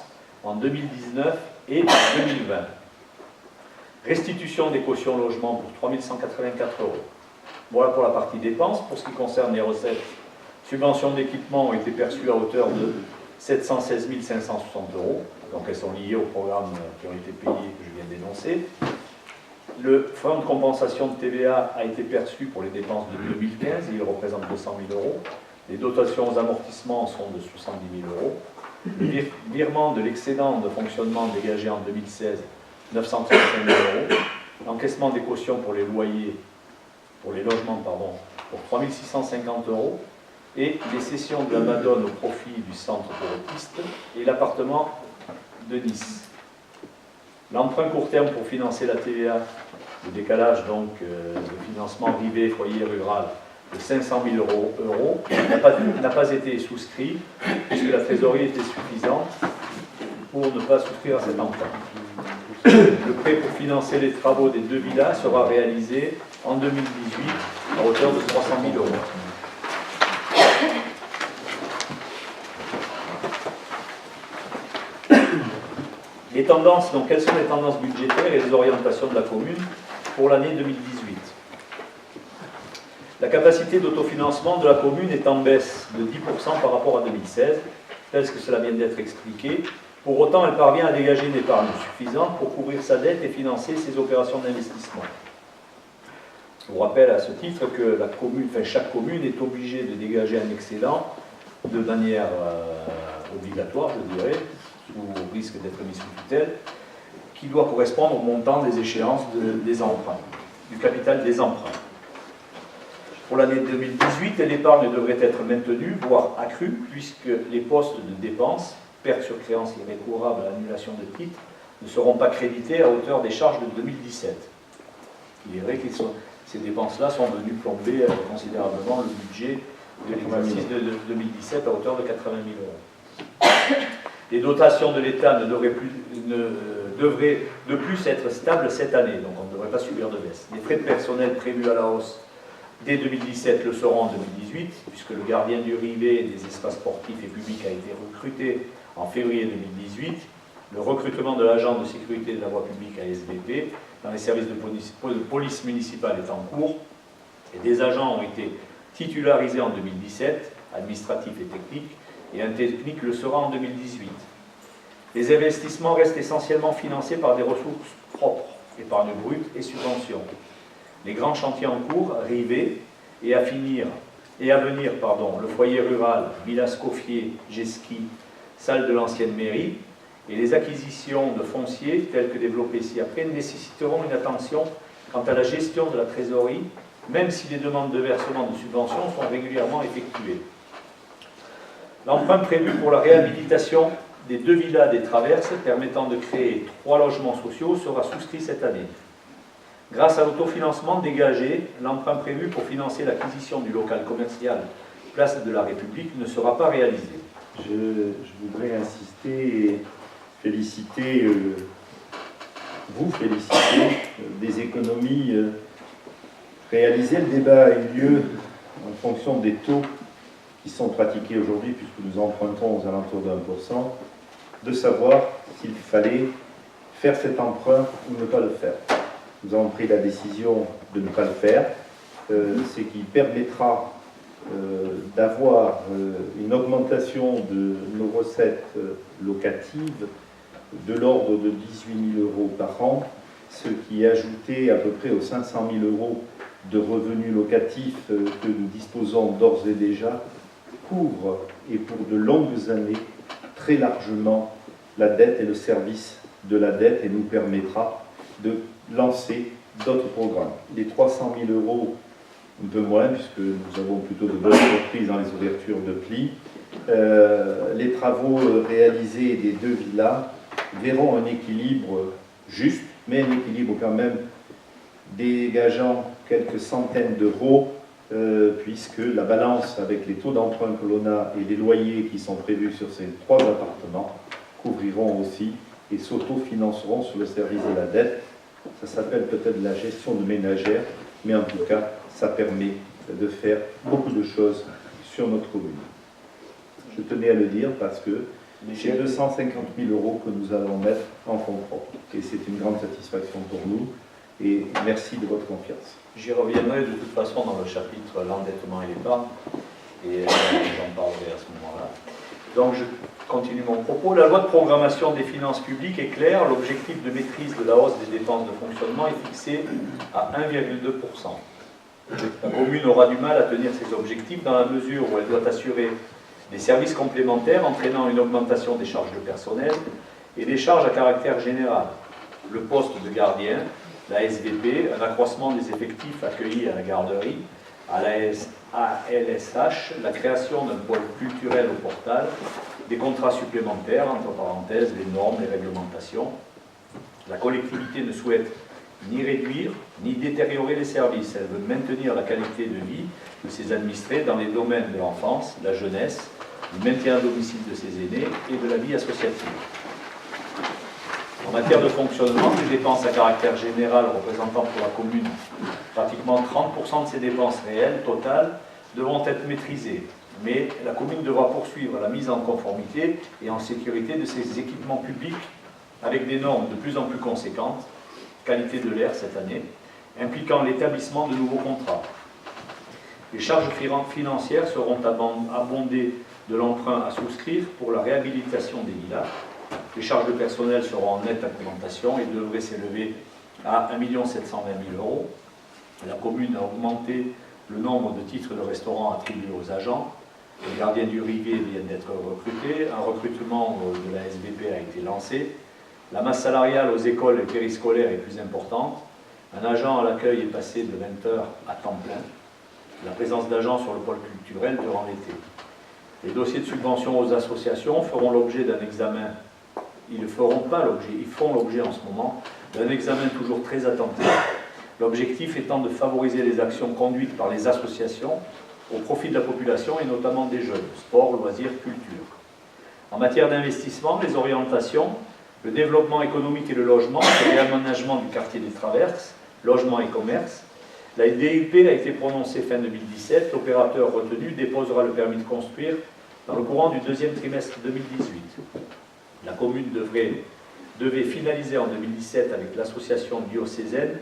[SPEAKER 5] en 2019 et 2020. Restitution des cautions logement pour 3 184 €. Voilà pour la partie dépenses. Pour ce qui concerne les recettes, subventions d'équipement ont été perçues à hauteur de 716 560 €. Donc elles sont liées aux programmes qui ont été payés que je viens d'énoncer. Le fonds de compensation de TVA a été perçu pour les dépenses de 2015, il représente 200 000 €. Les dotations aux amortissements sont de 70 000 €. Le virement de l'excédent de fonctionnement dégagé en 2016, 935 000 €. L'encaissement des cautions pour les loyers, pour les logements, pour 3 650 €. Et les cessions de la Madone au profit du centre pour autistes et l'appartement de Nice. L'emprunt court terme pour financer la TVA, le décalage donc de financement Rivet, foyer rural, de 500 000 € n'a pas été souscrit puisque la trésorerie était suffisante pour ne pas souscrire à cet emprunt. Le prêt pour financer les travaux des 2 villas sera réalisé en 2018 à hauteur de 300 000 €. Les tendances, donc quelles sont les tendances budgétaires et les orientations de la commune pour l'année 2018 ? La capacité d'autofinancement de la commune est en baisse de 10% par rapport à 2016, tel que cela vient d'être expliqué. Pour autant, elle parvient à dégager une épargne suffisante pour couvrir sa dette et financer ses opérations d'investissement. Je vous rappelle à ce titre que chaque commune est obligée de dégager un excédent de manière obligatoire, je dirais, sous risque d'être mis sous tutelle, qui doit correspondre au montant des échéances des emprunts, du capital des emprunts. Pour l'année 2018, l'épargne devrait être maintenue, voire accrue, puisque les postes de dépenses, pertes sur créances irrécouvrables, annulation de titres, ne seront pas crédités à hauteur des charges de 2017. Il est vrai que ces dépenses-là sont venues plomber considérablement le budget de l'exercice de 2017 à hauteur de 80 000 €. Les dotations de l'État devraient de plus être stables cette année, donc on ne devrait pas subir de baisse. Les frais de personnel prévus à la hausse dès 2017 le seront en 2018, puisque le gardien du Rivet des espaces sportifs et publics a été recruté en février 2018. Le recrutement de l'agent de sécurité de la voie publique ASVP dans les services de police municipale est en cours, et des agents ont été titularisés en 2017, administratifs et techniques, et un technique le sera en 2018. Les investissements restent essentiellement financés par des ressources propres, épargne brute et subventions. Les grands chantiers en cours, Rivet, et à venir, le foyer rural, Villa Scoffier, Geski, salle de l'ancienne mairie, et les acquisitions de fonciers, tels que développés ci-après, nécessiteront une attention quant à la gestion de la trésorerie, même si les demandes de versement de subventions sont régulièrement effectuées. L'emprunt prévu pour la réhabilitation des 2 villas des Traverses, permettant de créer 3 logements sociaux, sera souscrit cette année. Grâce à l'autofinancement dégagé, l'emprunt prévu pour financer l'acquisition du local commercial Place de la République ne sera pas réalisé.
[SPEAKER 1] Je voudrais insister et féliciter des économies réalisées. Le débat a eu lieu en fonction des taux qui sont pratiqués aujourd'hui, puisque nous empruntons aux alentours de 1%, de savoir s'il fallait faire cet emprunt ou ne pas le faire. Nous avons pris la décision de ne pas le faire, ce qui permettra d'avoir une augmentation de nos recettes locatives de l'ordre de 18 000 € par an, ce qui ajouté à peu près aux 500 000 € de revenus locatifs que nous disposons d'ores et déjà, couvre, et pour de longues années, très largement la dette et le service de la dette, et nous permettra de lancer d'autres programmes. Les 300 000 € un peu moins, puisque nous avons plutôt de bonnes surprises dans les ouvertures de plis. Les travaux réalisés des 2 villas verront un équilibre juste, mais un équilibre quand même dégageant quelques centaines d'euros, puisque la balance avec les taux d'emprunt que l'on a et les loyers qui sont prévus sur ces 3 appartements couvriront aussi et s'autofinanceront sur le service de la dette. Ça s'appelle peut-être la gestion de ménagère, mais en tout cas, ça permet de faire beaucoup de choses sur notre commune. Je tenais à le dire parce que c'est 250 000 € que nous allons mettre en fonds propres. Et c'est une grande satisfaction pour nous. Et merci de votre confiance.
[SPEAKER 5] J'y reviendrai de toute façon dans le chapitre l'endettement et l'épargne. Et j'en parlerai à ce moment-là. Donc je continue mon propos. La loi de programmation des finances publiques est claire. L'objectif de maîtrise de la hausse des dépenses de fonctionnement est fixé à 1,2%. La commune aura du mal à tenir ses objectifs dans la mesure où elle doit assurer des services complémentaires entraînant une augmentation des charges de personnel et des charges à caractère général. Le poste de gardien, la SVP, un accroissement des effectifs accueillis à la garderie, à la LSH, la création d'un pôle culturel au portal, des contrats supplémentaires, entre parenthèses, les normes, les réglementations. La collectivité ne souhaite ni réduire, ni détériorer les services. Elle veut maintenir la qualité de vie de ses administrés dans les domaines de l'enfance, la jeunesse, du maintien à domicile de ses aînés et de la vie associative. En matière de fonctionnement, les dépenses à caractère général représentant pour la commune pratiquement 30% de ses dépenses réelles totales devront être maîtrisées. Mais la commune devra poursuivre la mise en conformité et en sécurité de ses équipements publics avec des normes de plus en plus conséquentes, qualité de l'air cette année, impliquant l'établissement de nouveaux contrats. Les charges financières seront abondées de l'emprunt à souscrire pour la réhabilitation des villas. Les charges de personnel seront en nette augmentation et devraient s'élever à 1 720 000 €. La commune a augmenté le nombre de titres de restaurant attribués aux agents. Le gardien du Rivet vient d'être recruté. Un recrutement de la SVP a été lancé. La masse salariale aux écoles et périscolaires est plus importante. Un agent à l'accueil est passé de 20 heures à temps plein. La présence d'agents sur le pôle culturel durant l'été. Les dossiers de subvention aux associations feront l'objet d'un examen. Ils ne feront pas l'objet, ils font l'objet en ce moment d'un examen toujours très attentif. L'objectif étant de favoriser les actions conduites par les associations au profit de la population et notamment des jeunes, sport, loisirs, culture. En matière d'investissement, les orientations, le développement économique et le logement, le réaménagement du quartier des Traverses, logement et commerce. La DUP a été prononcée fin 2017. L'opérateur retenu déposera le permis de construire dans le courant du 2e trimestre 2018. La commune devait finaliser en 2017 avec l'association diocésaine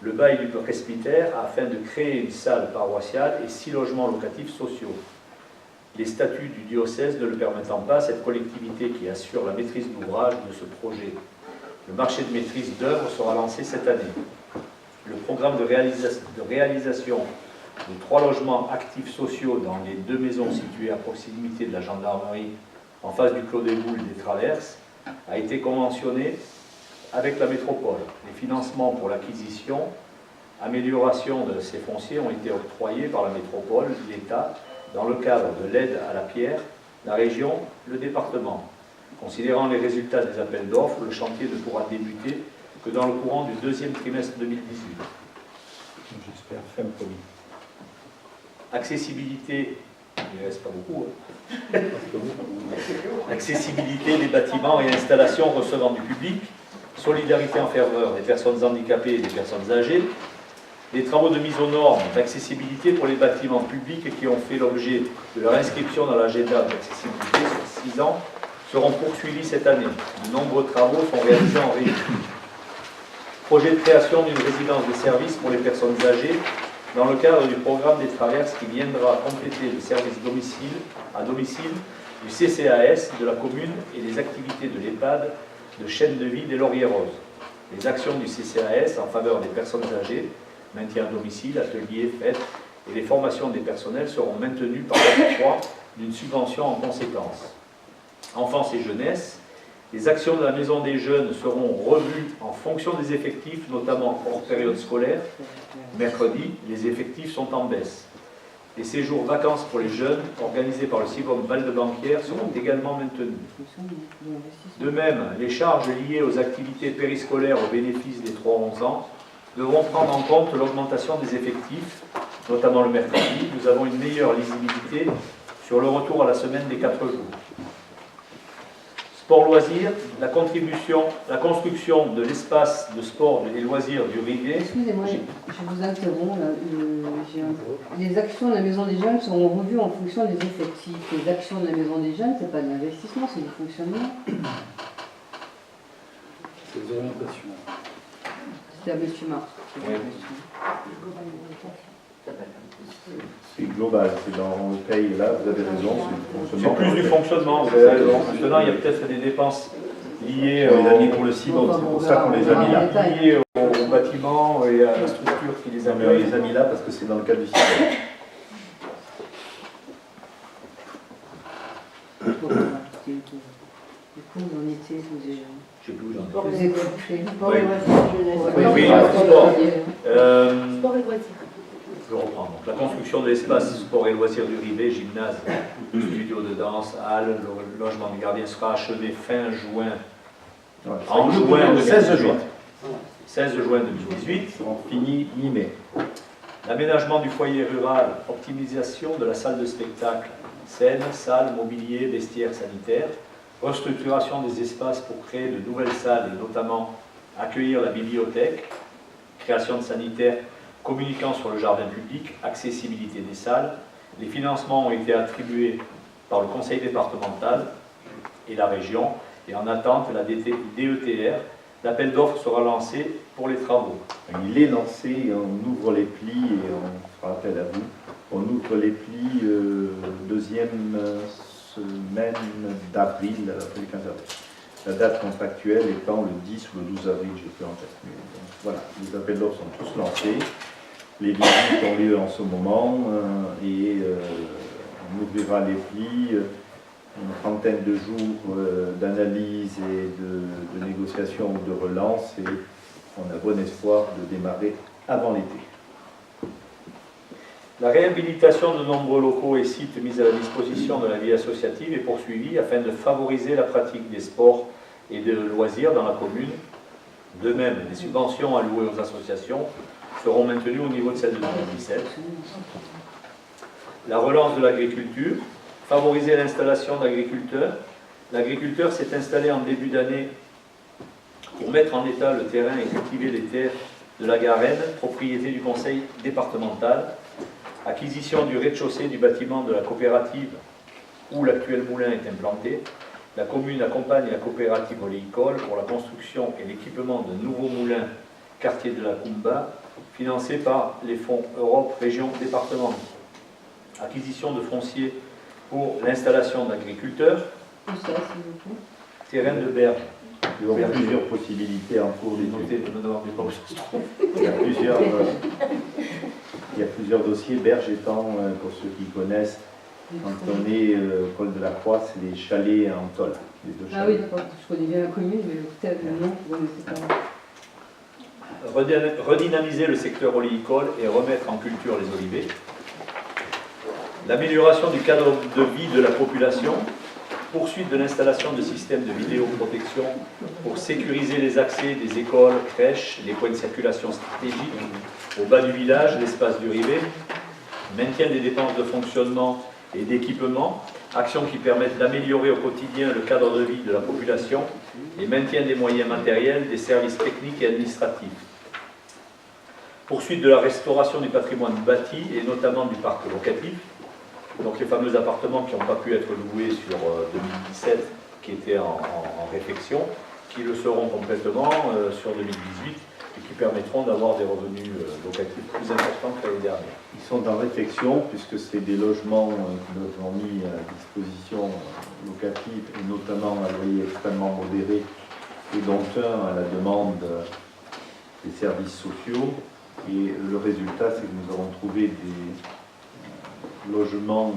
[SPEAKER 5] le bail du presbytère afin de créer une salle paroissiale et 6 logements locatifs sociaux. Les statuts du diocèse ne le permettant pas, cette collectivité qui assure la maîtrise d'ouvrage de ce projet. Le marché de maîtrise d'œuvre sera lancé cette année. Le programme de réalisation de 3 logements actifs sociaux dans les 2 maisons situées à proximité de la gendarmerie en face du Clos des Boules des Traverses a été conventionné avec la métropole. Les financements pour l'acquisition, amélioration de ces fonciers ont été octroyés par la métropole, l'État, dans le cadre de l'aide à la pierre, la région, le département. Considérant les résultats des appels d'offres, le chantier ne pourra débuter que dans le courant du 2e trimestre 2018.
[SPEAKER 1] J'espère fin premier.
[SPEAKER 5] Accessibilité, il ne reste pas beaucoup. Accessibilité des bâtiments et installations recevant du public, solidarité en faveur des personnes handicapées et des personnes âgées, des travaux de mise aux normes d'accessibilité pour les bâtiments publics qui ont fait l'objet de leur inscription dans l'agenda d'accessibilité sur 6 ans seront poursuivis cette année. De nombreux travaux sont réalisés en régie. Projet de création d'une résidence de service pour les personnes âgées dans le cadre du programme des traverses qui viendra compléter le service à domicile du CCAS de la commune et les activités de l'EHPAD de Chêne de Vie des Lauriers Roses. Les actions du CCAS en faveur des personnes âgées, maintien à domicile, ateliers, fêtes et les formations des personnels seront maintenues par l'octroi d'une subvention en conséquence. Enfance et jeunesse, les actions de la Maison des Jeunes seront revues en fonction des effectifs, notamment hors période scolaire. Mercredi, les effectifs sont en baisse. Les séjours vacances pour les jeunes, organisés par le CIVOM Val-de-Banquière, seront également maintenus. De même, les charges liées aux activités périscolaires au bénéfice des 3-11 ans devront prendre en compte l'augmentation des effectifs, notamment le mercredi. Nous avons une meilleure lisibilité sur le retour à la semaine des 4 jours. Sport loisirs, la construction de l'espace de sport et loisirs du Rivet.
[SPEAKER 6] Excusez-moi, je vous interromps. Là, les actions de la Maison des Jeunes seront revues en fonction des effectifs. Les actions de la Maison des Jeunes, ce n'est pas de l'investissement, c'est du fonctionnement.
[SPEAKER 7] C'est des orientations.
[SPEAKER 6] C'est à M. Marc.
[SPEAKER 1] C'est global, c'est dans le pays, là, vous avez raison, c'est
[SPEAKER 5] C'est plus du fonctionnement, vous avez raison. Maintenant, il y a peut-être des dépenses liées
[SPEAKER 1] On les a mis pour le CIVOM, c'est pour ça qu'on les a mis là.
[SPEAKER 5] liées au bâtiment et à la structure qui les
[SPEAKER 1] Non, mais on
[SPEAKER 5] accueille.
[SPEAKER 1] les a mis là parce que c'est dans le cadre du CIVOM.
[SPEAKER 6] Du coup, vous en étiez, vous déjà.
[SPEAKER 5] Je sais plus où j'en
[SPEAKER 6] Vous écoutez.
[SPEAKER 5] Oui.
[SPEAKER 6] Oui,
[SPEAKER 5] oui,
[SPEAKER 6] sport.
[SPEAKER 2] Sport et loisirs.
[SPEAKER 5] Je reprends. Donc, la construction de l'espace sport et loisirs du Rivet, gymnase, studio de danse, halle, le logement du gardien sera achevé fin juin.
[SPEAKER 1] Ouais,
[SPEAKER 5] En
[SPEAKER 1] ça,
[SPEAKER 5] juin
[SPEAKER 1] le 16 juin.
[SPEAKER 5] 16 juin 2018.
[SPEAKER 1] Ils seront finis mi-mai.
[SPEAKER 5] L'aménagement du foyer rural, optimisation de la salle de spectacle, scène, salle, mobilier, vestiaire sanitaire, restructuration des espaces pour créer de nouvelles salles et notamment accueillir la bibliothèque, création de sanitaires communiquant sur le jardin public, accessibilité des salles. Les financements ont été attribués par le conseil départemental et la région et en attente la DETR. L'appel d'offres sera lancé pour les travaux.
[SPEAKER 1] Il est lancé, on ouvre les plis et on fera appel à vous. On ouvre les plis deuxième semaine d'avril, après le 15 avril. La date contractuelle étant le 10 ou le 12 avril, je peux en tête. Donc, voilà, les appels d'offres sont tous lancés. Les visites ont lieu en ce moment et on ouvrira les plis. Une trentaine de jours d'analyse et de négociation ou de relance et on a bon espoir de démarrer avant l'été.
[SPEAKER 5] La réhabilitation de nombreux locaux et sites mis à la disposition de la vie associative est poursuivie afin de favoriser la pratique des sports et de loisirs dans la commune. De même, les subventions allouées aux associations seront maintenues au niveau de celles de 2017. La relance de l'agriculture, favoriser l'installation d'agriculteurs. L'agriculteur s'est installé en début d'année pour mettre en état le terrain et cultiver les terres de la Garenne, propriété du conseil départemental. Acquisition du rez-de-chaussée du bâtiment de la coopérative où l'actuel moulin est implanté. La commune accompagne la coopérative oléicole pour la construction et l'équipement de nouveaux moulins quartier de la Kumba, financés par les fonds Europe, Région, Département. Acquisition de foncier pour l'installation d'agriculteurs.
[SPEAKER 6] Où ça, s'il vous plaît?
[SPEAKER 5] Terrain de berge.
[SPEAKER 1] Il y aura plusieurs possibilités en cours
[SPEAKER 5] Noté,
[SPEAKER 1] d'études.
[SPEAKER 5] je me demande pas où ça se trouve.
[SPEAKER 1] Il y a plusieurs dossiers. Berge étant, pour ceux qui connaissent, quand on est au col de la Croix, c'est les chalets en tôle. Les deux
[SPEAKER 6] Ah
[SPEAKER 1] chalets.
[SPEAKER 6] oui, d'accord, je connais bien la commune, mais peut-être le nom, vous ne sais pas.
[SPEAKER 5] Redynamiser le secteur oléicole et remettre en culture les olivets. L'amélioration du cadre de vie de la population. Poursuite de l'installation de systèmes de vidéoprotection pour sécuriser les accès des écoles, crèches, les points de circulation stratégiques au bas du village, l'espace du Rivet. Maintien des dépenses de fonctionnement et d'équipement. Actions qui permettent d'améliorer au quotidien le cadre de vie de la population et maintien des moyens matériels, des services techniques et administratifs. Poursuite de la restauration du patrimoine bâti et notamment du parc locatif. Donc les fameux appartements qui n'ont pas pu être loués sur 2017, qui étaient en réflexion, qui le seront complètement sur 2018. et qui permettront d'avoir des revenus locatifs plus importants que l'année dernière.
[SPEAKER 1] Ils sont en réflexion puisque c'est des logements qui nous ont mis à disposition locative et notamment à loyer extrêmement modéré et dont un à la demande des services sociaux. Et le résultat, c'est que nous avons trouvé des logements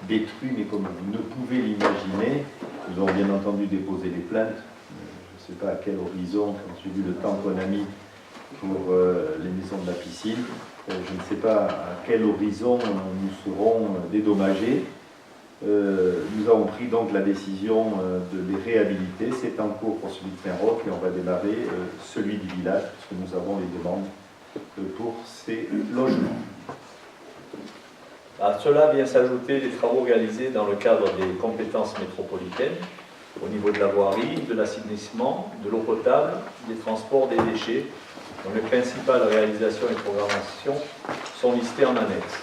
[SPEAKER 1] détruits, mais comme vous ne pouvez l'imaginer. Nous avons bien entendu déposé des plaintes. Je ne sais pas à quel horizon, quand j'ai vu le temps qu'on a mis pour les maisons de la piscine, je ne sais pas à quel horizon nous serons dédommagés. Nous avons pris donc la décision de les réhabiliter. C'est en cours pour celui de Saint-Roch et on va démarrer celui du village, puisque nous avons les demandes pour ces logements.
[SPEAKER 5] À cela vient s'ajouter les travaux réalisés dans le cadre des compétences métropolitaines, au niveau de la voirie, de l'assainissement, de l'eau potable, des transports, des déchets, dont les principales réalisations et programmations sont listées en annexe.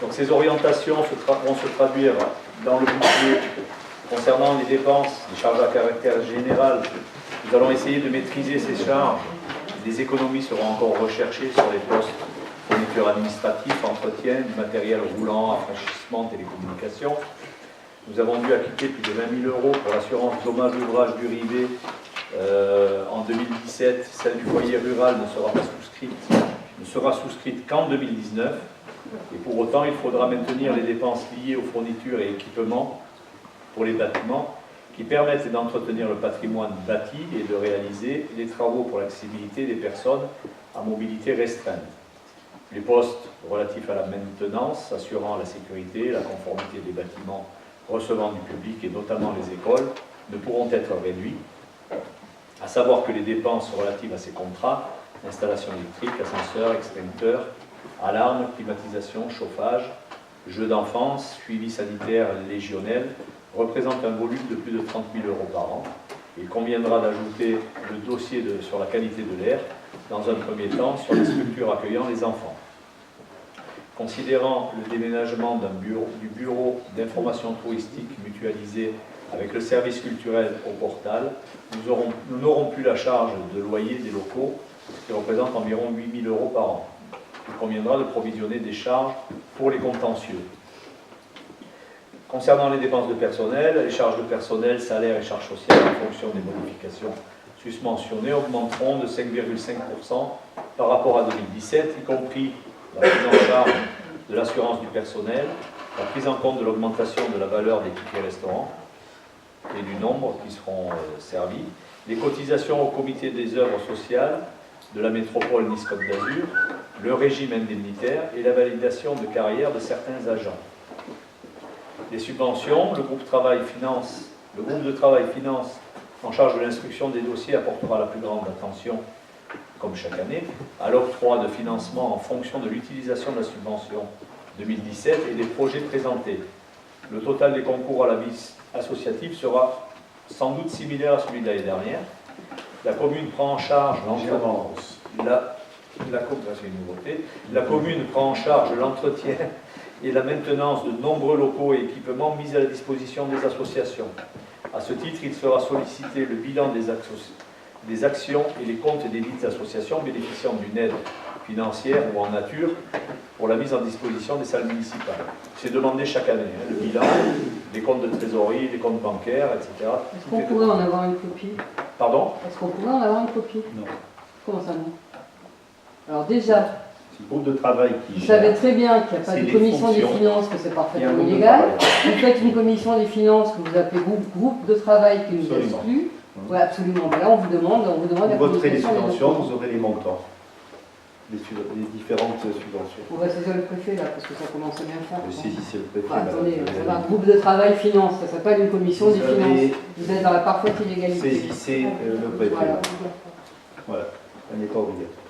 [SPEAKER 5] Donc ces orientations vont se traduire dans le budget concernant les dépenses, les charges à caractère général. Nous allons essayer de maîtriser ces charges. Des économies seront encore recherchées sur les postes fourniture administrative, entretien, du matériel roulant, rafraîchissement, télécommunications. Nous avons dû acquitter plus de 20 000 € pour l'assurance dommage ouvrage du Rivet en 2017. Celle du foyer rural ne sera souscrite qu'en 2019. Et pour autant, il faudra maintenir les dépenses liées aux fournitures et équipements pour les bâtiments qui permettent d'entretenir le patrimoine bâti et de réaliser les travaux pour l'accessibilité des personnes à mobilité restreinte. Les postes relatifs à la maintenance, assurant la sécurité et la conformité des bâtiments recevant du public et notamment les écoles, ne pourront être réduits, à savoir que les dépenses relatives à ces contrats, installation électrique, ascenseur, extincteur, alarme, climatisation, chauffage, jeux d'enfance, suivi sanitaire légionnel, représentent un volume de plus de 30 000 € par an. Il conviendra d'ajouter le dossier sur la qualité de l'air, dans un premier temps, sur les structures accueillant les enfants. Considérant le déménagement du bureau d'information touristique mutualisé avec le service culturel au Portal, nous n'aurons plus la charge de loyer des locaux, qui représente environ 8 000 € par an. Il conviendra de provisionner des charges pour les contentieux. Concernant les dépenses de personnel, les charges de personnel, salaires et charges sociales en fonction des modifications susmentionnées augmenteront de 5,5% par rapport à 2017, y compris la prise en charge de l'assurance du personnel, la prise en compte de l'augmentation de la valeur des tickets restaurants et du nombre qui seront servis, les cotisations au comité des œuvres sociales de la métropole Nice-Côte d'Azur, le régime indemnitaire et la validation de carrière de certains agents. Les subventions, le groupe de travail finance en charge de l'instruction des dossiers apportera la plus grande attention, comme chaque année, à l'octroi de financement en fonction de l'utilisation de la subvention 2017 et des projets présentés. Le total des concours à la vie associative sera sans doute similaire à celui de l'année dernière. La commune prend en charge la commune prend en charge l'entretien et la maintenance de nombreux locaux et équipements mis à la disposition des associations. À ce titre, il sera sollicité le bilan des actions et les comptes des dites associations bénéficiant d'une aide financière ou en nature pour la mise en disposition des salles municipales. C'est demandé chaque année, le bilan, les comptes de trésorerie, les comptes bancaires, etc.
[SPEAKER 6] Est-ce qu'on pourrait en avoir une copie?
[SPEAKER 5] Pardon?
[SPEAKER 6] Est-ce qu'on pourrait en avoir une copie?
[SPEAKER 1] Non.
[SPEAKER 6] Comment ça, non? Alors déjà,
[SPEAKER 1] C'est le groupe de travail qui
[SPEAKER 6] vous savez très bien qu'il n'y a pas
[SPEAKER 1] C'est
[SPEAKER 6] de
[SPEAKER 1] les
[SPEAKER 6] commission des
[SPEAKER 1] fonctions.
[SPEAKER 6] finances, que c'est
[SPEAKER 1] Il y a un
[SPEAKER 6] parfaitement
[SPEAKER 1] groupe de
[SPEAKER 6] illégal.
[SPEAKER 1] travail.
[SPEAKER 6] Vous faites une commission des finances que vous appelez groupe de travail qui nous
[SPEAKER 1] Absolument.
[SPEAKER 6] exclut. Oui, absolument. Ben là, on vous demande la
[SPEAKER 1] Vous voterez les
[SPEAKER 6] communication des
[SPEAKER 1] subventions,
[SPEAKER 6] documents.
[SPEAKER 1] vous aurez les montants. Les différentes subventions.
[SPEAKER 6] On va saisir le préfet là, parce que ça commence à bien faire.
[SPEAKER 1] Vous saisissez le préfet.
[SPEAKER 6] Enfin, attendez,
[SPEAKER 1] madame.
[SPEAKER 6] ça va, groupe de travail finance, ça s'appelle une commission des
[SPEAKER 1] Vous avez-
[SPEAKER 6] finances. Vous êtes dans la parfaite illégalité.
[SPEAKER 1] Saisissez le préfet.
[SPEAKER 6] Voilà.
[SPEAKER 1] Voilà. Elle n'est pas obligatoire.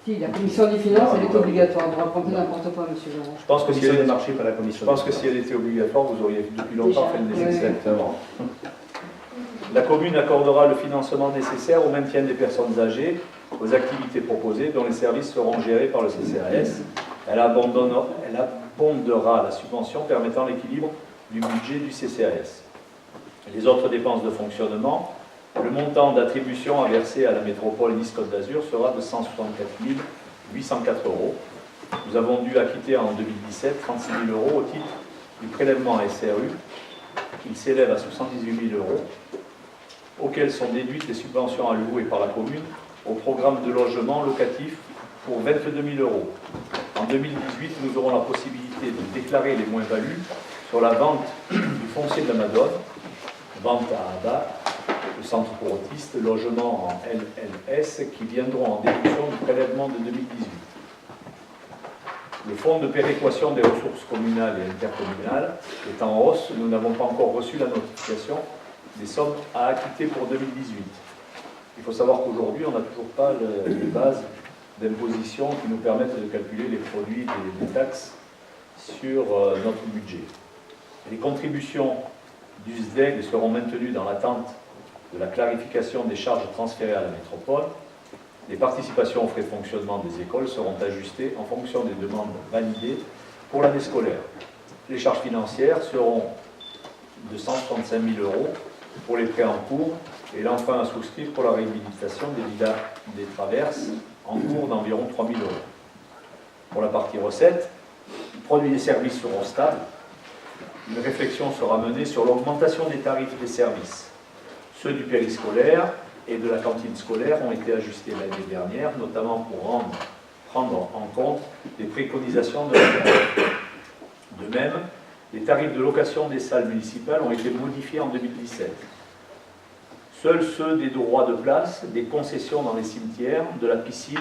[SPEAKER 6] Si, la commission des finances, elle est obligatoire. On ne raconter n'importe quoi, monsieur Laurent.
[SPEAKER 5] Je pense que si
[SPEAKER 1] Commission des
[SPEAKER 5] elle,
[SPEAKER 1] marchés, pas la
[SPEAKER 5] je
[SPEAKER 1] commission.
[SPEAKER 5] pense que si elle était obligatoire, vous auriez depuis longtemps fait le
[SPEAKER 6] Déjà,
[SPEAKER 5] nécessaire.
[SPEAKER 1] Exactement.
[SPEAKER 5] La commune accordera le financement nécessaire au maintien des personnes âgées, aux activités proposées, dont les services seront gérés par le CCAS. Elle abondera la subvention permettant l'équilibre du budget du CCAS. Les autres dépenses de fonctionnement Le montant d'attribution à verser à la métropole Nice-Côte d'Azur sera de 164 804 €. Nous avons dû acquitter en 2017 36 000 € au titre du prélèvement à SRU. Il s'élève à 78 000 €, auxquels sont déduites les subventions allouées par la commune au programme de logement locatif pour 22 000 €. En 2018, nous aurons la possibilité de déclarer les moins-values sur la vente du foncier de la Madone, vente à ABA, le centre pour autistes, logement en LLS, qui viendront en déduction du prélèvement de 2018. Le fonds de péréquation des ressources communales et intercommunales est en hausse. Nous n'avons pas encore reçu la notification des sommes à acquitter pour 2018. Il faut savoir qu'aujourd'hui, on n'a toujours pas les bases d'imposition qui nous permettent de calculer les produits des taxes sur notre budget. Les contributions du SDEG seront maintenues dans l'attente de la clarification des charges transférées à la métropole. Les participations aux frais de fonctionnement des écoles seront ajustées en fonction des demandes validées pour l'année scolaire. Les charges financières seront de 165 000 € pour les prêts en cours et l'emprunt à souscrire pour la réhabilitation des villas des traverses en cours d'environ 3 000 €. Pour la partie recettes, les produits et services seront stables. Une réflexion sera menée sur l'augmentation des tarifs des services. Ceux du périscolaire et de la cantine scolaire ont été ajustés l'année dernière, notamment pour prendre en compte les préconisations de la période. De même, les tarifs de location des salles municipales ont été modifiés en 2017. Seuls ceux des droits de place, des concessions dans les cimetières, de la piscine,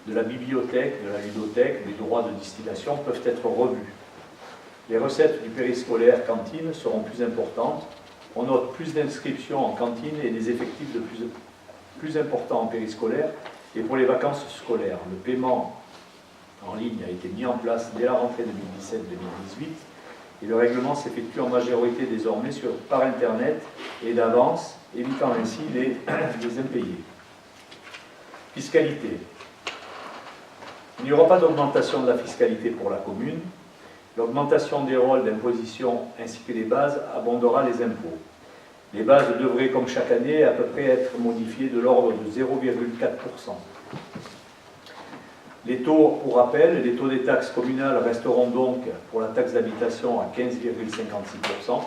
[SPEAKER 5] de la bibliothèque, de la ludothèque, des droits de distillation peuvent être revus. Les recettes du périscolaire cantine seront plus importantes. On note plus d'inscriptions en cantine et des effectifs de plus importants en périscolaire et pour les vacances scolaires. Le paiement en ligne a été mis en place dès la rentrée 2017-2018 et le règlement s'effectue en majorité désormais par Internet et d'avance, évitant ainsi les impayés. Fiscalité. Il n'y aura pas d'augmentation de la fiscalité pour la commune. L'augmentation des rôles d'imposition ainsi que les bases abondera les impôts. Les bases devraient, comme chaque année, à peu près être modifiées de l'ordre de 0,4%. Les taux, pour rappel, les taux des taxes communales resteront donc pour la taxe d'habitation à 15,56%,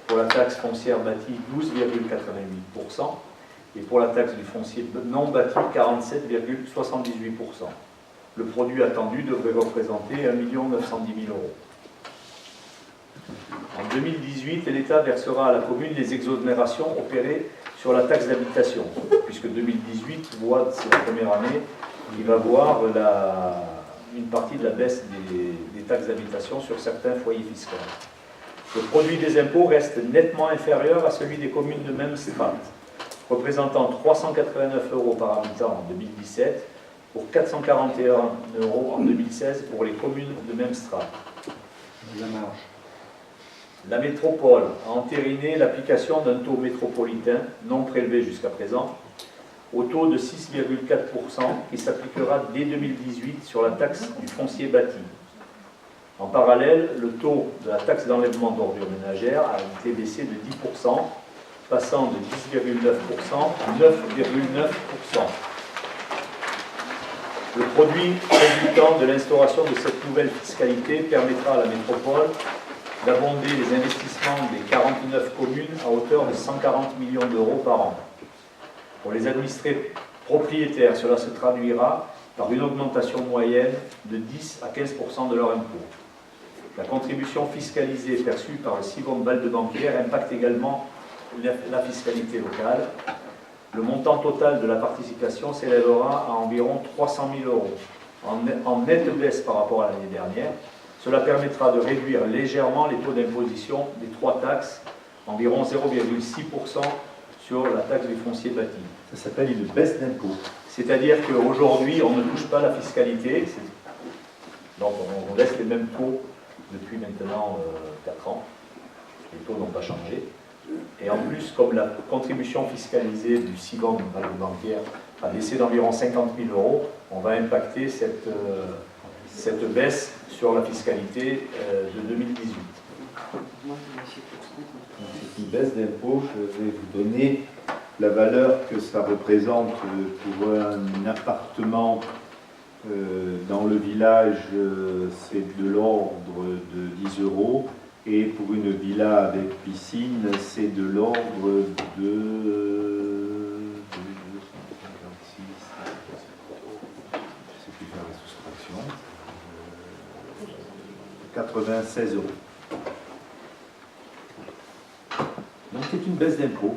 [SPEAKER 5] pour la taxe foncière bâtie 12,88% et pour la taxe du foncier non bâti 47,78%. Le produit attendu devrait représenter 1 910 000 €. En 2018, l'État versera à la commune les exonérations opérées sur la taxe d'habitation, puisque 2018 c'est la première année qui va voir une partie de la baisse des taxes d'habitation sur certains foyers fiscaux. Le produit des impôts reste nettement inférieur à celui des communes de même strate, représentant 389 € par habitant en 2017 pour 441 € en 2016 pour les communes de même strate. La métropole a entériné l'application d'un taux métropolitain non prélevé jusqu'à présent au taux de 6,4% qui s'appliquera dès 2018 sur la taxe du foncier bâti. En parallèle, le taux de la taxe d'enlèvement d'ordures ménagères a été baissé de 10%, passant de 10,9% à 9,9%. Le produit résultant de l'instauration de cette nouvelle fiscalité permettra à la métropole d'abonder les investissements des 49 communes à hauteur de 140 millions € par an. Pour les administrés propriétaires, cela se traduira par une augmentation moyenne de 10 à 15% de leur impôt. La contribution fiscalisée perçue par le Sivom Val-de-Banquière impacte également la fiscalité locale. Le montant total de la participation s'élèvera à environ 300 000 €, en nette baisse par rapport à l'année dernière. Cela permettra de réduire légèrement les taux d'imposition des trois taxes, environ 0,6% sur la taxe du foncier bâti.
[SPEAKER 1] Ça s'appelle une baisse d'impôt.
[SPEAKER 5] C'est-à-dire qu'aujourd'hui, on ne touche pas la fiscalité, donc on laisse les mêmes taux depuis maintenant 4 ans. Les taux n'ont pas changé. Et en plus, comme la contribution fiscalisée du Sivom Val-de-Banquière a baissé d'environ 50 000 €, on va impacter cette baisse sur la fiscalité de 2018.
[SPEAKER 1] C'est une baisse d'impôt. Je vais vous donner la valeur que ça représente pour un appartement dans le village, c'est de l'ordre de 10 €, et pour une villa avec piscine, c'est de l'ordre de 256, je ne sais plus faire la soustraction, 96 €. Donc c'est une baisse d'impôt.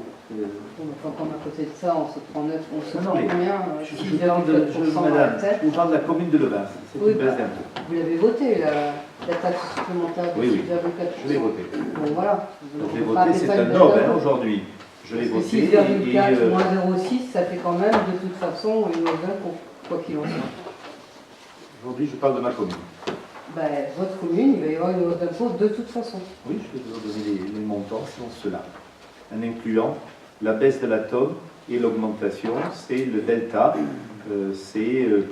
[SPEAKER 6] Quand on à côté de ça, on se prend 9, on se
[SPEAKER 1] Non,
[SPEAKER 6] prend
[SPEAKER 1] mais
[SPEAKER 6] combien
[SPEAKER 1] je parle de, madame, je vous parle de la commune de Levin, c'est
[SPEAKER 6] Oui,
[SPEAKER 1] une baisse
[SPEAKER 6] bah,
[SPEAKER 1] d'impôt.
[SPEAKER 6] vous l'avez voté, la taxe supplémentaire de
[SPEAKER 1] Oui, oui.
[SPEAKER 6] 6,4%.
[SPEAKER 1] Je l'ai voté.
[SPEAKER 6] Bon, voilà.
[SPEAKER 1] Je l'ai voté, c'est un noble aujourd'hui. Je l'ai
[SPEAKER 6] Parce que
[SPEAKER 1] voté
[SPEAKER 6] 6,4 moins 0,6, ça fait quand même de toute façon une hausse d'impôt, quoi qu'il en soit.
[SPEAKER 1] aujourd'hui je parle de ma commune.
[SPEAKER 6] Ben, votre commune, il va y avoir une hausse d'impôt de toute façon.
[SPEAKER 1] Oui, je vais vous donner les montants, selon cela. En incluant la baisse de la tome et l'augmentation, c'est le delta.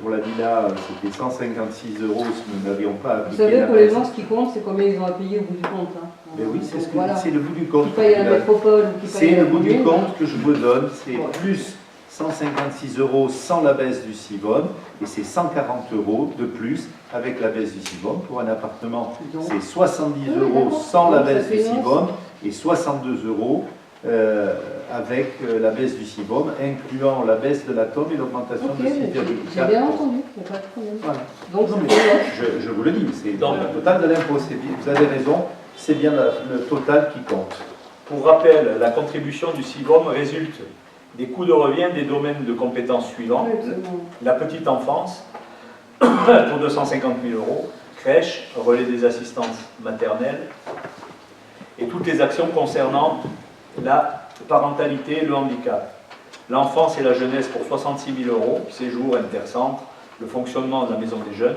[SPEAKER 1] Pour la villa, c'était 156 € si nous n'avions pas
[SPEAKER 6] Vous
[SPEAKER 1] appliqué
[SPEAKER 6] savez,
[SPEAKER 1] la
[SPEAKER 6] pour les
[SPEAKER 1] baisse.
[SPEAKER 6] gens, ce qui compte, c'est combien ils ont à payer au bout du compte. Hein.
[SPEAKER 1] Mais oui, c'est
[SPEAKER 6] Donc, voilà.
[SPEAKER 1] le bout du compte.
[SPEAKER 6] Qui paye à la métropole ou qui paye
[SPEAKER 1] C'est
[SPEAKER 6] à la
[SPEAKER 1] le bout du
[SPEAKER 6] commune.
[SPEAKER 1] compte que je vous donne, c'est
[SPEAKER 6] Voilà.
[SPEAKER 1] plus 156 € sans la baisse du CIVON, et c'est 140 € de plus avec la baisse du CIVON. Pour un appartement,
[SPEAKER 6] Donc,
[SPEAKER 1] c'est 70
[SPEAKER 6] oui,
[SPEAKER 1] €
[SPEAKER 6] d'accord.
[SPEAKER 1] sans la
[SPEAKER 6] Donc, ça
[SPEAKER 1] baisse du
[SPEAKER 6] fait une
[SPEAKER 1] CIVON
[SPEAKER 6] hausse.
[SPEAKER 1] et 62 € avec la baisse du CIVOM, incluant la baisse de la tome et l'augmentation
[SPEAKER 6] Ok,
[SPEAKER 1] de 6,4%.
[SPEAKER 6] j'ai bien entendu, il n'y a pas de problème.
[SPEAKER 1] Voilà.
[SPEAKER 6] Donc,
[SPEAKER 1] Non, mais
[SPEAKER 6] c'est une hausse.
[SPEAKER 1] je vous le dis, c'est dans le total de l'impôt. Vous avez raison, c'est bien le total qui compte.
[SPEAKER 5] Pour rappel, la contribution du CIVOM résulte des coûts de revient des domaines de compétences suivants.
[SPEAKER 6] Oui, absolument.
[SPEAKER 5] La petite enfance, pour 250 000 €, crèche, relais des assistantes maternelles, et toutes les actions concernant la parentalité et le handicap. L'enfance et la jeunesse pour 66 000 €, séjour, intercentre, le fonctionnement de la maison des jeunes.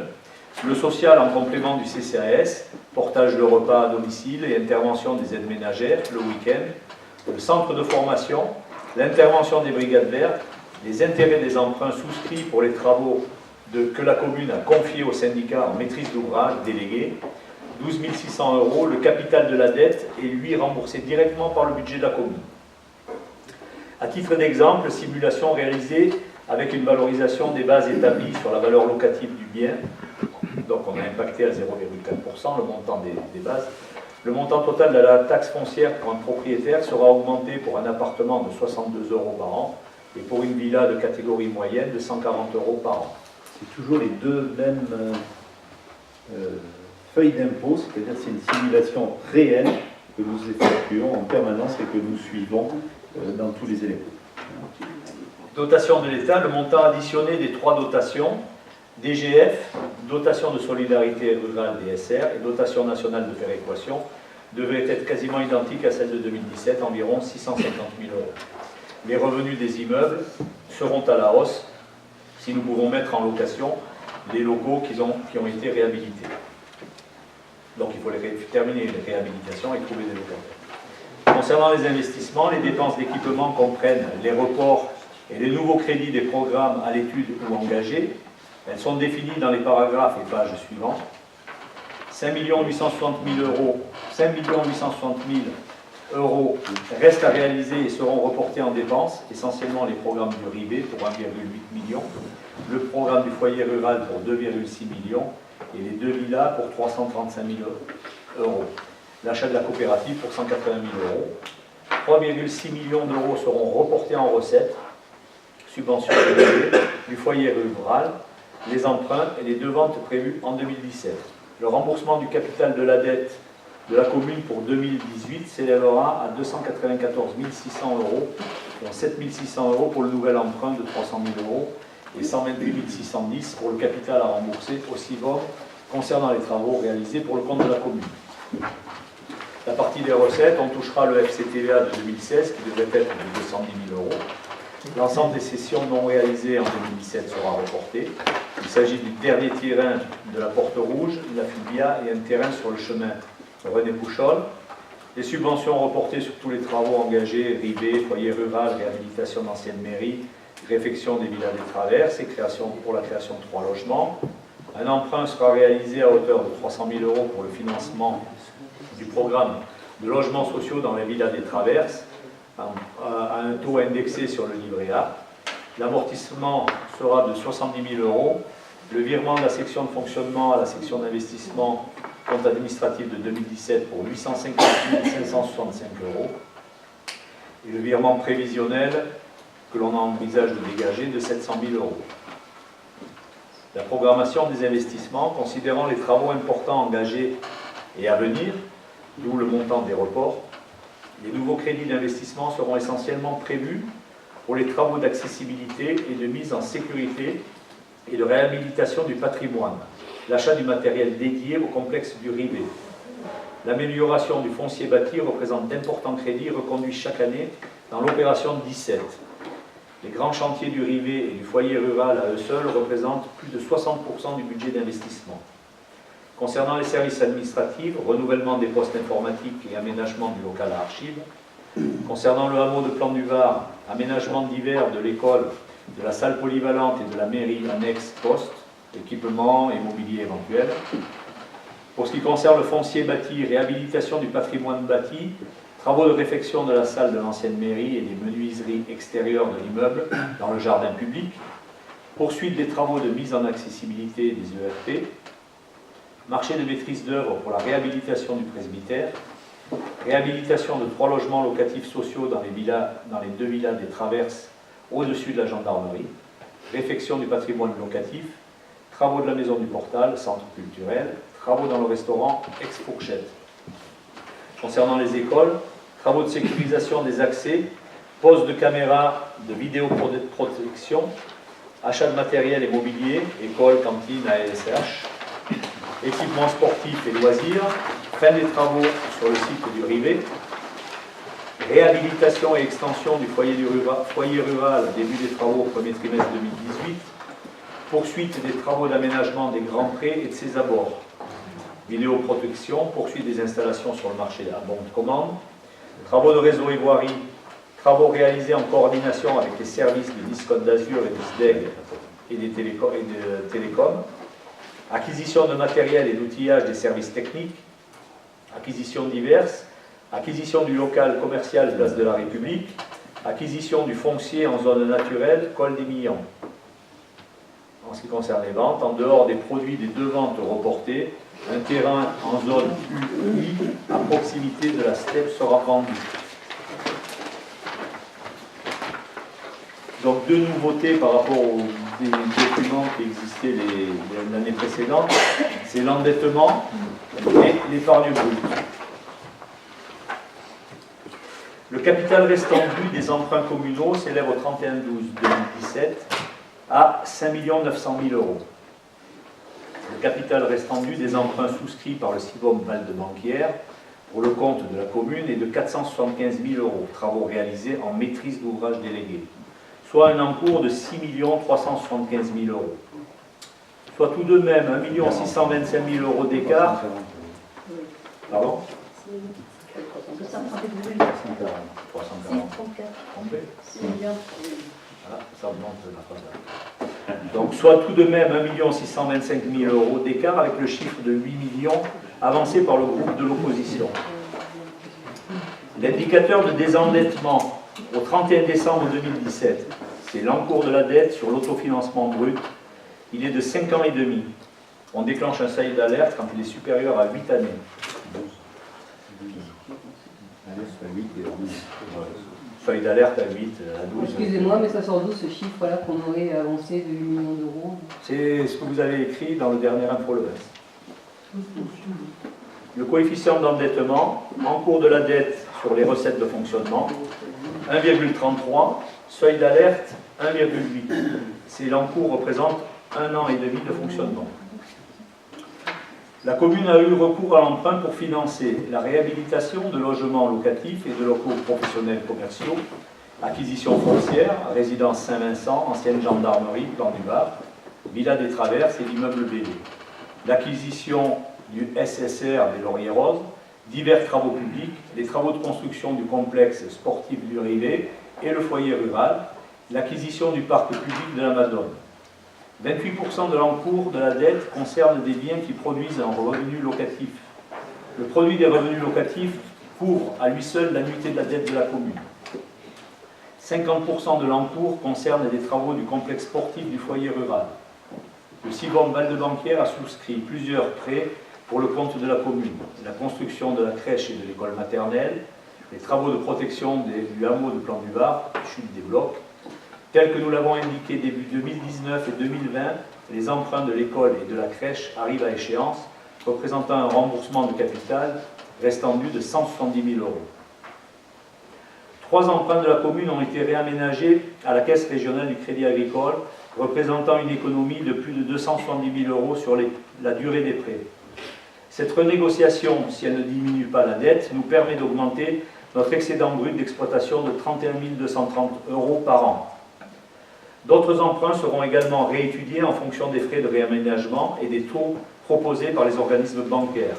[SPEAKER 5] Le social en complément du CCAS, portage de repas à domicile et intervention des aides ménagères le week-end. Le centre de formation, l'intervention des brigades vertes, les intérêts des emprunts souscrits pour les travaux que la commune a confiés au syndicat en maîtrise d'ouvrage délégué. 12 600 €, le capital de la dette est lui remboursé directement par le budget de la commune. À titre d'exemple, simulation réalisée avec une valorisation des bases établies sur la valeur locative du bien. Donc on a impacté à 0,4% le montant des bases. Le montant total de la taxe foncière pour un propriétaire sera augmenté pour un appartement de 62 € par an et pour une villa de catégorie moyenne de 140 € par an.
[SPEAKER 1] C'est toujours les deux mêmes feuilles d'impôt, c'est-à-dire c'est une simulation réelle que nous effectuons en permanence et que nous suivons dans tous les éléments.
[SPEAKER 5] Dotation de l'État, le montant additionné des trois dotations, DGF, dotation de solidarité rurale DSR et dotation nationale de péréquation, devrait être quasiment identique à celle de 2017, environ 650 000 €. Les revenus des immeubles seront à la hausse si nous pouvons mettre en location les locaux qui ont été réhabilités. Donc il faut terminer les réhabilitations et trouver des locaux. Concernant les investissements, les dépenses d'équipement comprennent les reports et les nouveaux crédits des programmes à l'étude ou engagés. Elles sont définies dans les paragraphes et pages suivantes. 5 860 000 €, 5 860 000 € restent à réaliser et seront reportés en dépenses, essentiellement les programmes du RIB pour 1,8 million, le programme du foyer rural pour 2,6 millions et les deux villas pour 335 000 €. L'achat de la coopérative pour 180 000 €. 3,6 millions d'euros seront reportés en recettes, subventions du foyer rural, les emprunts et les deux ventes prévues en 2017. Le remboursement du capital de la dette de la commune pour 2018 s'élèvera à 294 600 €, dont 7 600 € pour le nouvel emprunt de 300 000 € et 128 610 € pour le capital à rembourser au CIVOM concernant les travaux réalisés pour le compte de la commune. La partie des recettes, on touchera le FCTVA de 2016 qui devrait être de 210 000 €. L'ensemble des sessions non réalisées en 2017 sera reporté. Il s'agit du dernier terrain de la Porte Rouge, la Fibia et un terrain sur le chemin René Pouchol. Les subventions reportées sur tous les travaux engagés, RIB, foyer rural, réhabilitation d'anciennes mairies, réfection des villas des traverses et pour la création de 3 logements. Un emprunt sera réalisé à hauteur de 300 000 € pour le financement du programme de logements sociaux dans les villas des traverses. à un taux indexé sur le livret A. L'amortissement sera de 70 000 €. Le virement de la section de fonctionnement à la section d'investissement compte administratif de 2017 pour 850 565 €. Et le virement prévisionnel que l'on envisage de dégager de 700 000 €. La programmation des investissements, considérant les travaux importants engagés et à venir, d'où le montant des reports, les nouveaux crédits d'investissement seront essentiellement prévus pour les travaux d'accessibilité et de mise en sécurité et de réhabilitation du patrimoine, l'achat du matériel dédié au complexe du Rivet. L'amélioration du foncier bâti représente d'importants crédits reconduits chaque année dans l'opération 17. Les grands chantiers du Rivet et du foyer rural à eux seuls représentent plus de 60% du budget d'investissement. Concernant les services administratifs, renouvellement des postes informatiques et aménagement du local à archives. Concernant le hameau de Plan du Var, aménagement divers de l'école, de la salle polyvalente et de la mairie annexe poste, équipement et mobilier éventuel. Pour ce qui concerne le foncier bâti, réhabilitation du patrimoine bâti, travaux de réfection de la salle de l'ancienne mairie et des menuiseries extérieures de l'immeuble dans le jardin public, poursuite des travaux de mise en accessibilité des ERP, marché de maîtrise d'œuvre pour la réhabilitation du presbytère, réhabilitation de 3 logements locatifs sociaux dans les 2 villas des Traverses au-dessus de la gendarmerie, réfection du patrimoine locatif, travaux de la maison du Portal, centre culturel, travaux dans le restaurant Ex-Fourchette. Concernant les écoles, travaux de sécurisation des accès, pose de caméras de vidéoprotection, achat de matériel et mobilier, école, cantine, ASH, équipements sportifs et loisirs, fin des travaux sur le site du Rivet, réhabilitation et extension du foyer rural, début des travaux au premier trimestre 2018, poursuite des travaux d'aménagement des Grands Prés et de ses abords, vidéoprotection, poursuite des installations sur le marché à bon de commande, travaux de réseau et voirie, travaux réalisés en coordination avec les services de Discode d'Azur et de SDEG et de Télécom, acquisition de matériel et d'outillage des services techniques, acquisitions diverses, acquisition du local commercial Place de la République, acquisition du foncier en zone naturelle Col des Millons. En ce qui concerne les ventes, en dehors des produits des 2 ventes reportées, un terrain en zone UI à proximité de la steppe sera vendu. Donc 2 nouveautés par rapport aux documents qui existaient l'année précédente, c'est l'endettement et l'épargne brute. Le capital restant dû des emprunts communaux s'élève au 31/12/2017 à 5 900 000 €. Le capital restant dû des emprunts souscrits par le CIVOM Val de Banquière pour le compte de la commune est de 475 000 €, travaux réalisés en maîtrise d'ouvrage délégué, soit un encours de 6 375 000 €. Soit tout de même 1 625 000 € d'écart. Pardon 340. Trompé. Voilà, ça augmente la phrase. Donc, soit tout de même 1 625 000 € d'écart avec le chiffre de 8 millions avancé par le groupe de l'opposition. L'indicateur de désendettement au 31 décembre 2017, c'est l'encours de la dette sur l'autofinancement brut. Il est de 5 ans et demi. On déclenche un seuil d'alerte quand il est supérieur à 8 années. Seuil d'alerte à 8, à 12.
[SPEAKER 6] Excusez-moi, mais ça sort d'où ce chiffre-là qu'on aurait avancé de 8 millions d'euros?
[SPEAKER 5] C'est ce que vous avez écrit dans le dernier info le reste. Le coefficient d'endettement, encours de la dette sur les recettes de fonctionnement, 1,33, seuil d'alerte 1,8. C'est l'encours représente 1 an et demi de fonctionnement. La commune a eu recours à l'emprunt pour financer la réhabilitation de logements locatifs et de locaux professionnels commerciaux, acquisition foncière, résidence Saint-Vincent, ancienne gendarmerie, Plan du Var, Villa des Traverses et l'immeuble Bélé. L'acquisition du SSR des Lauriers Roses, divers travaux publics, les travaux de construction du complexe sportif du Rivet et le foyer rural, l'acquisition du parc public de la Madone. 28% de l'encours de la dette concerne des biens qui produisent un revenu locatif. Le produit des revenus locatifs couvre à lui seul l'annuité de la dette de la commune. 50% de l'encours concerne des travaux du complexe sportif du foyer rural. Le Sivom Val-de-Banquière a souscrit plusieurs prêts pour le compte de la commune. La construction de la crèche et de l'école maternelle, les travaux de protection du hameau de Plan du Var, chute des blocs. Tel que nous l'avons indiqué début 2019 et 2020, les emprunts de l'école et de la crèche arrivent à échéance, représentant un remboursement de capital restant dû de 170 000 €. 3 emprunts de la commune ont été réaménagés à la Caisse régionale du Crédit Agricole, représentant une économie de plus de 270 000 € sur la durée des prêts. Cette renégociation, si elle ne diminue pas la dette, nous permet d'augmenter notre excédent brut d'exploitation de 31 230 € par an. D'autres emprunts seront également réétudiés en fonction des frais de réaménagement et des taux proposés par les organismes bancaires.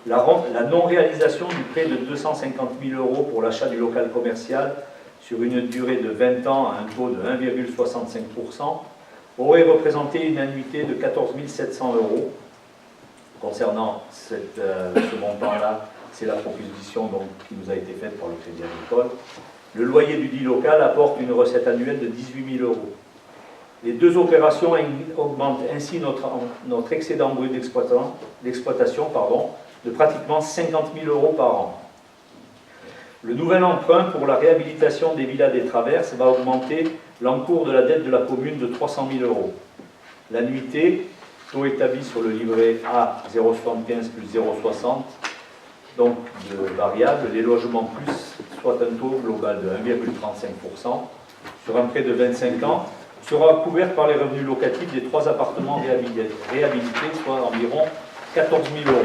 [SPEAKER 5] La non-réalisation du prêt de 250 000 € pour l'achat du local commercial sur une durée de 20 ans à un taux de 1,65% aurait représenté une annuité de 14 700 €. Concernant ce montant-là, c'est la proposition qui nous a été faite par le Crédit Agricole. Le loyer du dit local apporte une recette annuelle de 18 000 €. Les deux opérations augmentent ainsi notre excédent brut d'exploitation de pratiquement 50 000 € par an. Le nouvel emprunt pour la réhabilitation des villas des Traverses va augmenter l'encours de la dette de la commune de 300 000 €. L'annuité, taux établi sur le livret A 0,75 plus 0,60, donc de variable, les logements plus, soit un taux global de 1,35%, sur un prêt de 25 ans, sera couvert par les revenus locatifs des 3 appartements réhabilités, soit environ 14 000 €.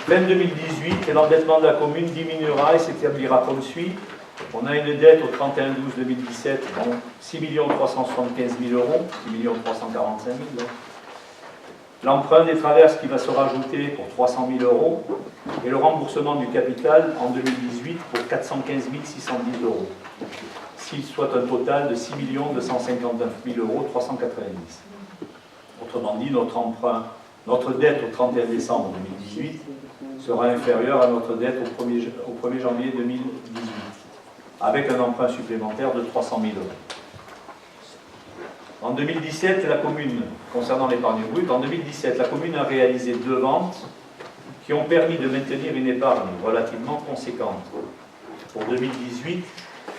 [SPEAKER 5] Fin 2018, l'endettement de la commune diminuera et s'établira comme suit. On a une dette au 31/12/2017, donc 6 375 000 €, 6 345 000 €. L'emprunt des Traverses qui va se rajouter pour 300 000 € et le remboursement du capital en 2018 pour 415 610 €, soit un total de 6 259 390 €. Autrement dit, notre dette au 31 décembre 2018 sera inférieure à notre dette au 1er janvier 2018, avec un emprunt supplémentaire de 300 000 €. En 2017, la commune, concernant l'épargne brute, en 2017, la commune a réalisé 2 ventes qui ont permis de maintenir une épargne relativement conséquente. Pour 2018,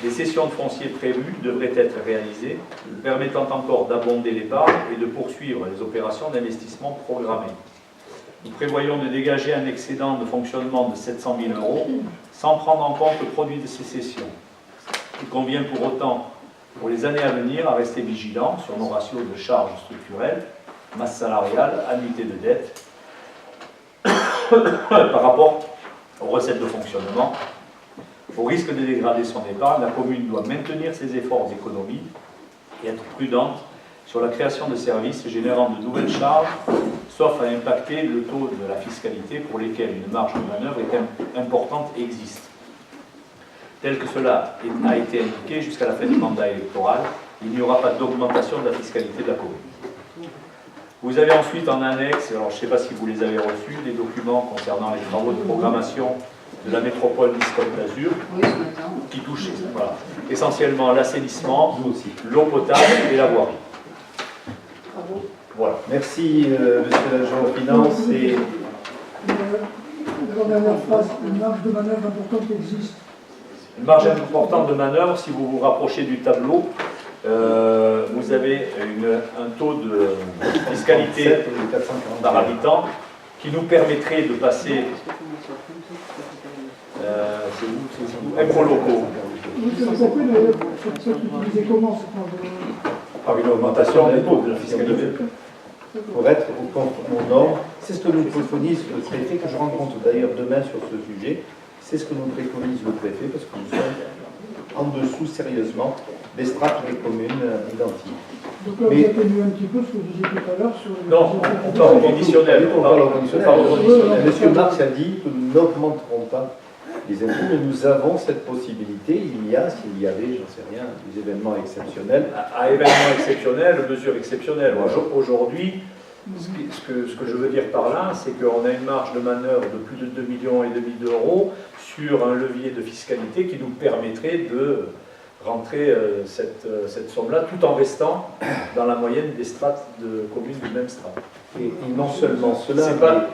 [SPEAKER 5] les cessions de foncier prévues devraient être réalisées, permettant encore d'abonder l'épargne et de poursuivre les opérations d'investissement programmées. Nous prévoyons de dégager un excédent de fonctionnement de 700 000 € sans prendre en compte le produit de ces cessions. Il convient pour autant, pour les années à venir, à rester vigilant sur nos ratios de charges structurelles, masse salariale, annuité de dette, par rapport aux recettes de fonctionnement. Au risque de dégrader son épargne, la commune doit maintenir ses efforts d'économie et être prudente sur la création de services générant de nouvelles charges, sauf à impacter le taux de la fiscalité pour lesquels une marge de manœuvre importante existe. Tel que cela a été indiqué jusqu'à la fin du mandat électoral, il n'y aura pas d'augmentation de la fiscalité de la commune. Vous avez ensuite en annexe, alors je ne sais pas si vous les avez reçus, des documents concernant les travaux de programmation de la métropole Nice-Côte d'Azur, qui touchent essentiellement l'assainissement, l'eau potable et la voirie. Voilà.
[SPEAKER 1] Merci, monsieur l'agent aux finances. Et...
[SPEAKER 4] La dernière phrase, une marge de manœuvre importante existe.
[SPEAKER 5] Une marge importante de manœuvre, si vous vous rapprochez du tableau, vous avez un taux de fiscalité par habitant qui nous permettrait de passer impôts locaux.
[SPEAKER 4] Vous avez compris, c'est utilisé comment cette marge de manœuvre?
[SPEAKER 5] Par une augmentation des taux de la fiscalité.
[SPEAKER 1] Pour être aux normes, c'est ce que nous préconise le préfet, que je rencontre d'ailleurs demain sur ce sujet. C'est ce que nous préconise le préfet, parce que nous sommes en dessous sérieusement des strates des communes identiques.
[SPEAKER 4] Donc là, vous atténuez un petit peu ce que vous disiez tout à l'heure sur les...
[SPEAKER 5] Non, on parle au conditionnel.
[SPEAKER 1] Monsieur Marx a dit que nous n'augmenterons pas les impôts, mais nous avons cette possibilité. S'il y avait, j'en sais rien, des événements exceptionnels.
[SPEAKER 5] À événements exceptionnels, mesures exceptionnelles. Aujourd'hui, ce que je veux dire par là, c'est qu'on a une marge de manœuvre de plus de 2,5 millions d'euros sur un levier de fiscalité qui nous permettrait de rentrer cette somme-là, tout en restant dans la moyenne des strates de communes du même strat.
[SPEAKER 1] Et non seulement cela,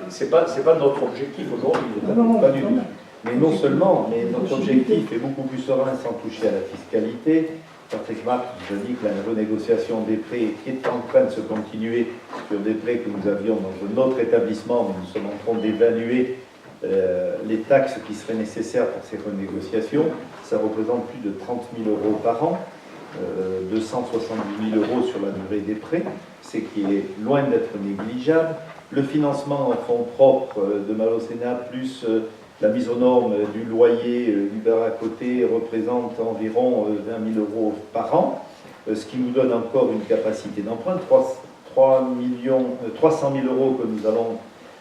[SPEAKER 5] C'est pas notre objectif aujourd'hui.
[SPEAKER 1] pas du tout. Mais non seulement, mais notre objectif est beaucoup plus serein sans toucher à la fiscalité. Patrick Marx nous a dit que la renégociation des prêts qui est en train de se continuer sur des prêts que nous avions dans un autre établissement, nous sommes en train d'évaluer les taxes qui seraient nécessaires pour ces renégociations. Ça représente plus de 30 000 euros par an, 270 000 euros sur la durée des prêts, ce qui est loin d'être négligeable. Le financement en fonds propres de Malo-Sénat plus la mise aux normes du loyer du bar à côté représente environ 20 000 euros par an, ce qui nous donne encore une capacité d'emprunt, 300 000 euros que nous allons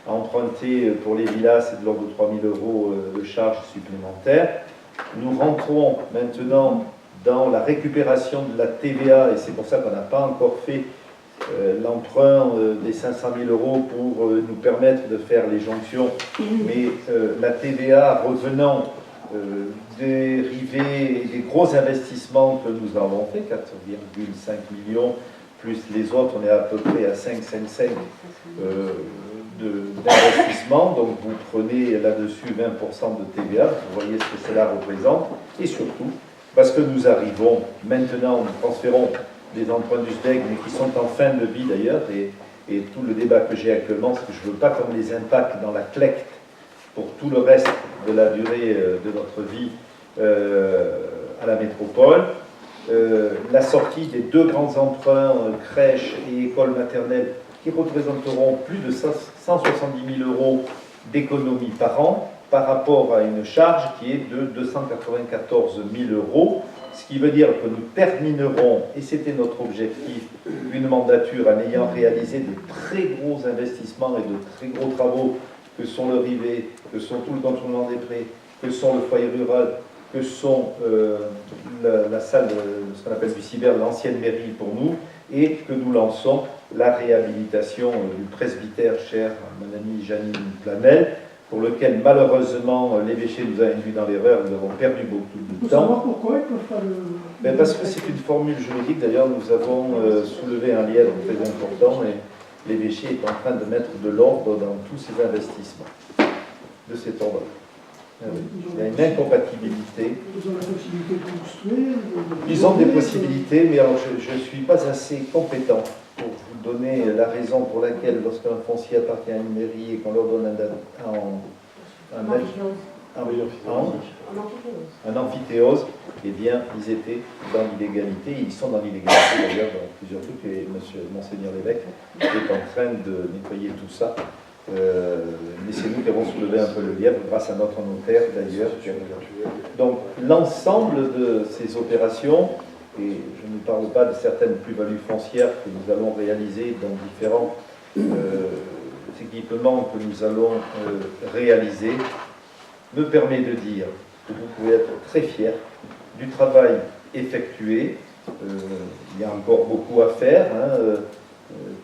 [SPEAKER 1] emprunter pour les villas, c'est de l'ordre de 3 000 euros de charges supplémentaires. Nous rentrons maintenant dans la récupération de la TVA, et c'est pour ça qu'on n'a pas encore fait l'emprunt des 500 000 euros pour nous permettre de faire les jonctions, mais la TVA revenant dérivée des gros investissements que nous avons fait, 4,5 millions, plus les autres, on est à peu près à 5,5 d'investissement, donc vous prenez là-dessus 20% de TVA, vous voyez ce que cela représente, et surtout, parce que nous arrivons maintenant, nous transférons des emprunts du SDEC, mais qui sont en fin de vie d'ailleurs, et tout le débat que j'ai actuellement, c'est que je ne veux pas qu'on les impacte dans la collecte pour tout le reste de la durée de notre vie à la métropole. La sortie des deux grands emprunts, crèches et écoles maternelles, qui représenteront plus de 170 000 euros d'économie par an, par rapport à une charge qui est de 294 000 euros, ce qui veut dire que nous terminerons, et c'était notre objectif, une mandature en ayant réalisé de très gros investissements et de très gros travaux que sont le rivet, que sont tout le contournement des prés, que sont le foyer rural, que sont la salle, ce qu'on appelle du cyber, l'ancienne mairie pour nous, et que nous lançons la réhabilitation du presbytère cher à mon amie Janine Planel, pour lequel malheureusement l'évêché nous a induit dans l'erreur, nous avons perdu beaucoup de
[SPEAKER 4] Faut
[SPEAKER 1] temps.
[SPEAKER 4] savoir pourquoi ils peuvent pas le...
[SPEAKER 1] Mais parce que c'est une formule juridique, d'ailleurs nous avons soulevé un lièvre très important et l'évêché est en train de mettre de l'ordre dans tous ces investissements de cet ordre. Il y a une incompatibilité.
[SPEAKER 4] Ils ont la possibilité de construire.
[SPEAKER 1] Ils ont des possibilités, mais alors je ne suis pas assez compétent pour vous donner la raison pour laquelle, lorsqu'un foncier appartient à une mairie et qu'on leur donne un amphithéose, eh bien, ils étaient dans l'illégalité. Ils sont dans l'illégalité d'ailleurs dans plusieurs trucs, et Monseigneur l'évêque est en train de nettoyer tout ça. Mais c'est nous qui avons soulevé un peu le lièvre, grâce à notre notaire d'ailleurs. Donc l'ensemble de ces opérations, et je ne parle pas de certaines plus-values foncières que nous allons réaliser dans différents équipements que nous allons réaliser, me permet de dire que vous pouvez être très fiers du travail effectué. Il y a encore beaucoup à faire.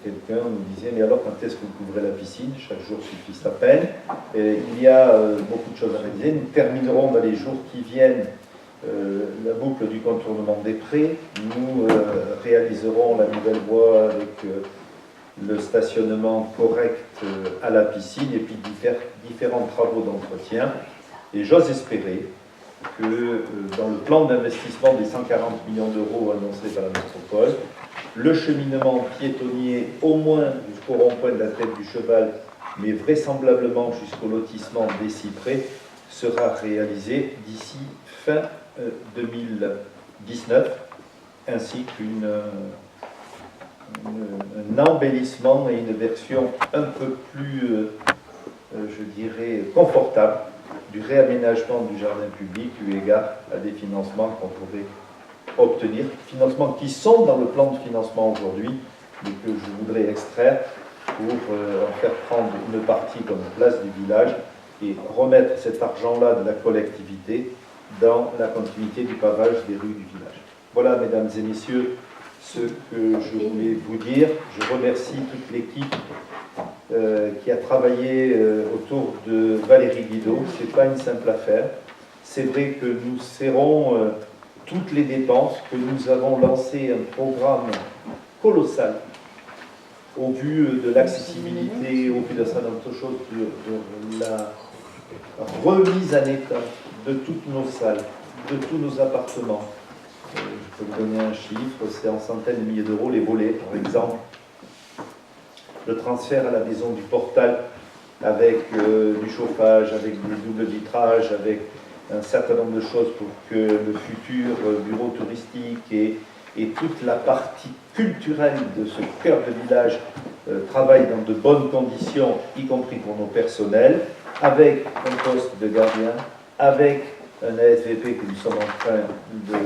[SPEAKER 1] Quelqu'un nous disait, mais alors quand est-ce que vous couvrez la piscine? Chaque jour suffit sa peine. Il y a beaucoup de choses à réaliser. Nous terminerons dans les jours qui viennent la boucle du contournement des prés. Nous réaliserons la nouvelle voie avec le stationnement correct à la piscine et puis différents travaux d'entretien. Et j'ose espérer que dans le plan d'investissement des 140 millions d'euros annoncés par la métropole, le cheminement piétonnier, au moins jusqu'au rond-point de la Tête du Cheval, mais vraisemblablement jusqu'au lotissement des Cyprès, sera réalisé d'ici fin 2019, ainsi qu'un embellissement et une version un peu plus, je dirais, confortable du réaménagement du jardin public eu égard à des financements qu'on pourrait obtenir, financements qui sont dans le plan de financement aujourd'hui, mais que je voudrais extraire pour en faire prendre une partie comme place du village et remettre cet argent-là de la collectivité dans la continuité du pavage des rues du village. Voilà, mesdames et messieurs, ce que je voulais vous dire. Je remercie toute l'équipe qui a travaillé autour de Valérie Guido. Ce n'est pas une simple affaire. c'est vrai que nous serrons toutes les dépenses, que nous avons lancé un programme colossal au vu de l'accessibilité, au vu de ça, d'autres choses, de la remise en état de toutes nos salles, de tous nos appartements. Je peux vous donner un chiffre, c'est en centaines de milliers d'euros, les volets par exemple. Le transfert à la maison du Portal avec du chauffage, avec des doubles vitrages, avec un certain nombre de choses pour que le futur bureau touristique et toute la partie culturelle de ce cœur de village travaille dans de bonnes conditions, y compris pour nos personnels, avec un poste de gardien, avec un ASVP que nous sommes en train de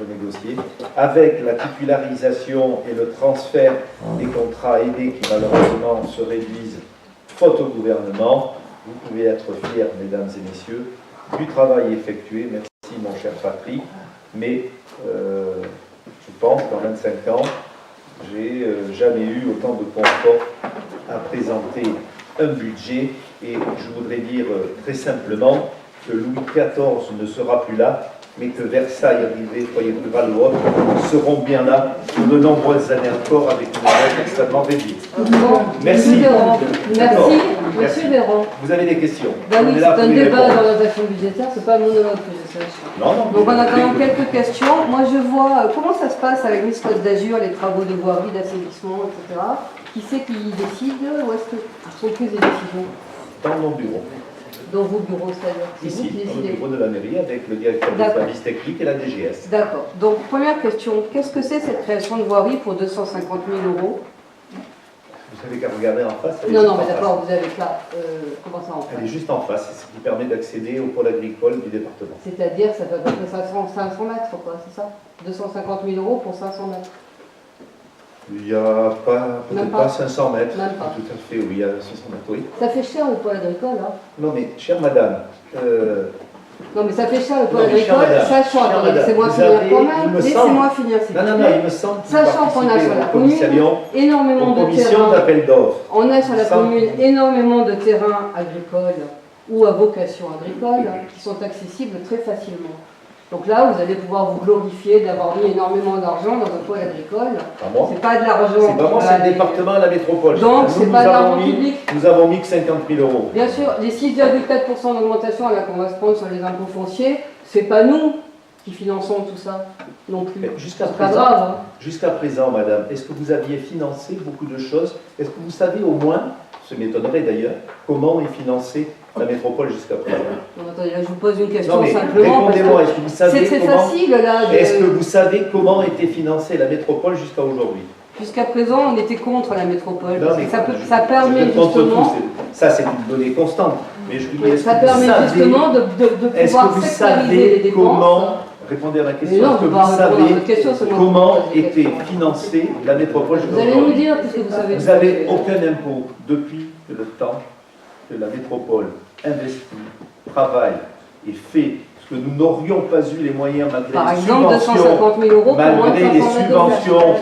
[SPEAKER 1] renégocier, avec la titularisation et le transfert des contrats aidés qui malheureusement se réduisent faute au gouvernement. Vous pouvez être fiers, mesdames et messieurs, du travail effectué. Merci mon cher Patrick, mais je pense qu'en 25 ans, j'ai jamais eu autant de confort à présenter un budget, et je voudrais dire très simplement que Louis XIV ne sera plus là, mais que Versailles, Rivet, Foyer Rural ou autres seront bien là pour de nombreuses années encore avec une dette extrêmement réduite. Merci.
[SPEAKER 6] Merci, monsieur Véran.
[SPEAKER 1] Vous avez des questions?
[SPEAKER 6] Ben oui,
[SPEAKER 1] On est
[SPEAKER 6] c'est
[SPEAKER 1] là pour
[SPEAKER 6] un
[SPEAKER 1] y
[SPEAKER 6] débat
[SPEAKER 1] répondre.
[SPEAKER 6] d'orientation budgétaire, c'est pas un monologue que je sache.
[SPEAKER 1] Non, non.
[SPEAKER 6] Donc on a quand même quelques questions. Moi je vois comment ça se passe avec Miss Côte d'Azur, les travaux de voirie, d'assainissement, etc. Qui c'est qui décide ou est-ce que sont prises des décisions?
[SPEAKER 1] Dans mon bureau.
[SPEAKER 6] Dans vos bureaux, c'est-à-dire c'est vous
[SPEAKER 1] Ici,
[SPEAKER 6] qui
[SPEAKER 1] dans le
[SPEAKER 6] décidez.
[SPEAKER 1] bureau de la mairie, avec le directeur des services techniques et la DGS.
[SPEAKER 6] D'accord. Donc première question, qu'est-ce que c'est cette création de voirie pour 250 000 euros?
[SPEAKER 1] Vous savez qu'à regarder en face, elle est
[SPEAKER 6] Non,
[SPEAKER 1] juste
[SPEAKER 6] non,
[SPEAKER 1] en
[SPEAKER 6] mais d'accord,
[SPEAKER 1] face.
[SPEAKER 6] vous avez là, comment ça en
[SPEAKER 1] Elle est
[SPEAKER 6] fait?
[SPEAKER 1] juste en face, c'est ce qui permet d'accéder au pôle agricole du département.
[SPEAKER 6] C'est-à-dire, ça fait à peu près 500 mètres, quoi, c'est ça? 250 000 euros pour 500 mètres.
[SPEAKER 1] Il n'y a pas,
[SPEAKER 6] Même
[SPEAKER 1] peut-être
[SPEAKER 6] pas.
[SPEAKER 1] pas 500 mètres.
[SPEAKER 6] Même pas.
[SPEAKER 1] Tout à fait, oui, il y a 500 mètres, oui.
[SPEAKER 6] Ça fait cher le pôle agricole, hein?
[SPEAKER 1] Non, mais, chère madame,
[SPEAKER 6] Non, mais ça fait cher le pôle
[SPEAKER 1] Non, mais chère
[SPEAKER 6] agricole,
[SPEAKER 1] madame,
[SPEAKER 6] sachant,
[SPEAKER 1] chère
[SPEAKER 6] attendez,
[SPEAKER 1] madame,
[SPEAKER 6] laissez-moi
[SPEAKER 1] vous
[SPEAKER 6] finir
[SPEAKER 1] avez,
[SPEAKER 6] quand
[SPEAKER 1] il
[SPEAKER 6] même,
[SPEAKER 1] me
[SPEAKER 6] laissez-moi finir, s'il
[SPEAKER 1] non,
[SPEAKER 6] vous
[SPEAKER 1] non, non,
[SPEAKER 6] plaît.
[SPEAKER 1] il me semble que
[SPEAKER 6] Sachant qu'on a sur la commune énormément de
[SPEAKER 1] commission
[SPEAKER 6] terrains,
[SPEAKER 1] d'appel d'offres.
[SPEAKER 6] on a sur la
[SPEAKER 1] Sans-
[SPEAKER 6] commune énormément de terrains agricoles ou à vocation agricole qui sont accessibles très facilement. Donc là, vous allez pouvoir vous glorifier d'avoir mis énormément d'argent dans un pôle agricole.
[SPEAKER 1] Pas moi.
[SPEAKER 6] C'est pas de l'argent.
[SPEAKER 1] C'est pas moi, c'est le département et la métropole.
[SPEAKER 6] Donc,
[SPEAKER 1] Nous,
[SPEAKER 6] c'est
[SPEAKER 1] nous
[SPEAKER 6] pas de
[SPEAKER 1] avons
[SPEAKER 6] l'argent
[SPEAKER 1] mis-
[SPEAKER 6] public.
[SPEAKER 1] Nous avons mis que 50 000 euros.
[SPEAKER 6] Bien sûr, les 6,4% d'augmentation là qu'on va se prendre sur les impôts fonciers, c'est pas nous qui finançons tout ça non plus.
[SPEAKER 1] Mais jusqu'à
[SPEAKER 6] C'est pas
[SPEAKER 1] présent,
[SPEAKER 6] grave. Hein.
[SPEAKER 1] Jusqu'à présent, madame, est-ce que vous aviez financé beaucoup de choses? Est-ce que vous savez au moins, ce m'étonnerait d'ailleurs, comment est financée la métropole jusqu'à présent?
[SPEAKER 6] Non, attendez, là, je vous pose une question
[SPEAKER 1] Non mais
[SPEAKER 6] simplement. parce
[SPEAKER 1] répondez-moi,
[SPEAKER 6] que
[SPEAKER 1] est-ce que vous
[SPEAKER 6] c'est
[SPEAKER 1] savez
[SPEAKER 6] très
[SPEAKER 1] comment...
[SPEAKER 6] facile là.
[SPEAKER 1] Est-ce que vous savez comment était financée la métropole jusqu'à aujourd'hui?
[SPEAKER 6] Jusqu'à présent, on était contre la métropole.
[SPEAKER 1] Non,
[SPEAKER 6] Parce
[SPEAKER 1] mais
[SPEAKER 6] que ça permet
[SPEAKER 1] je compte
[SPEAKER 6] justement.
[SPEAKER 1] tout, ça c'est une donnée constante. Mais je vous dis, est-ce
[SPEAKER 6] Ça
[SPEAKER 1] que vous
[SPEAKER 6] permet
[SPEAKER 1] savez-
[SPEAKER 6] justement de
[SPEAKER 1] est-ce
[SPEAKER 6] pouvoir
[SPEAKER 1] que vous
[SPEAKER 6] sectoriser les
[SPEAKER 1] savez
[SPEAKER 6] dépenses.
[SPEAKER 1] comment, répondez à ma question,
[SPEAKER 6] Mais non,
[SPEAKER 1] est-ce que
[SPEAKER 6] je peux
[SPEAKER 1] vous
[SPEAKER 6] pas répondre à
[SPEAKER 1] savez
[SPEAKER 6] votre question, c'est moi qui
[SPEAKER 1] comment
[SPEAKER 6] vous pose des
[SPEAKER 1] était
[SPEAKER 6] questions.
[SPEAKER 1] financée la métropole jusqu'à
[SPEAKER 6] Vous allez nous
[SPEAKER 1] aujourd'hui?
[SPEAKER 6] dire puisque vous savez.
[SPEAKER 1] Vous
[SPEAKER 6] tout.
[SPEAKER 1] n'avez aucun impôt depuis que le temps que la métropole investit, travaille et fait ce que nous n'aurions pas eu les moyens malgré
[SPEAKER 6] Par
[SPEAKER 1] les
[SPEAKER 6] exemple,
[SPEAKER 1] subventions,
[SPEAKER 6] 250 000 euros pour moins de
[SPEAKER 1] malgré
[SPEAKER 6] 500
[SPEAKER 1] les
[SPEAKER 6] mètres de
[SPEAKER 1] subventions,
[SPEAKER 6] plage.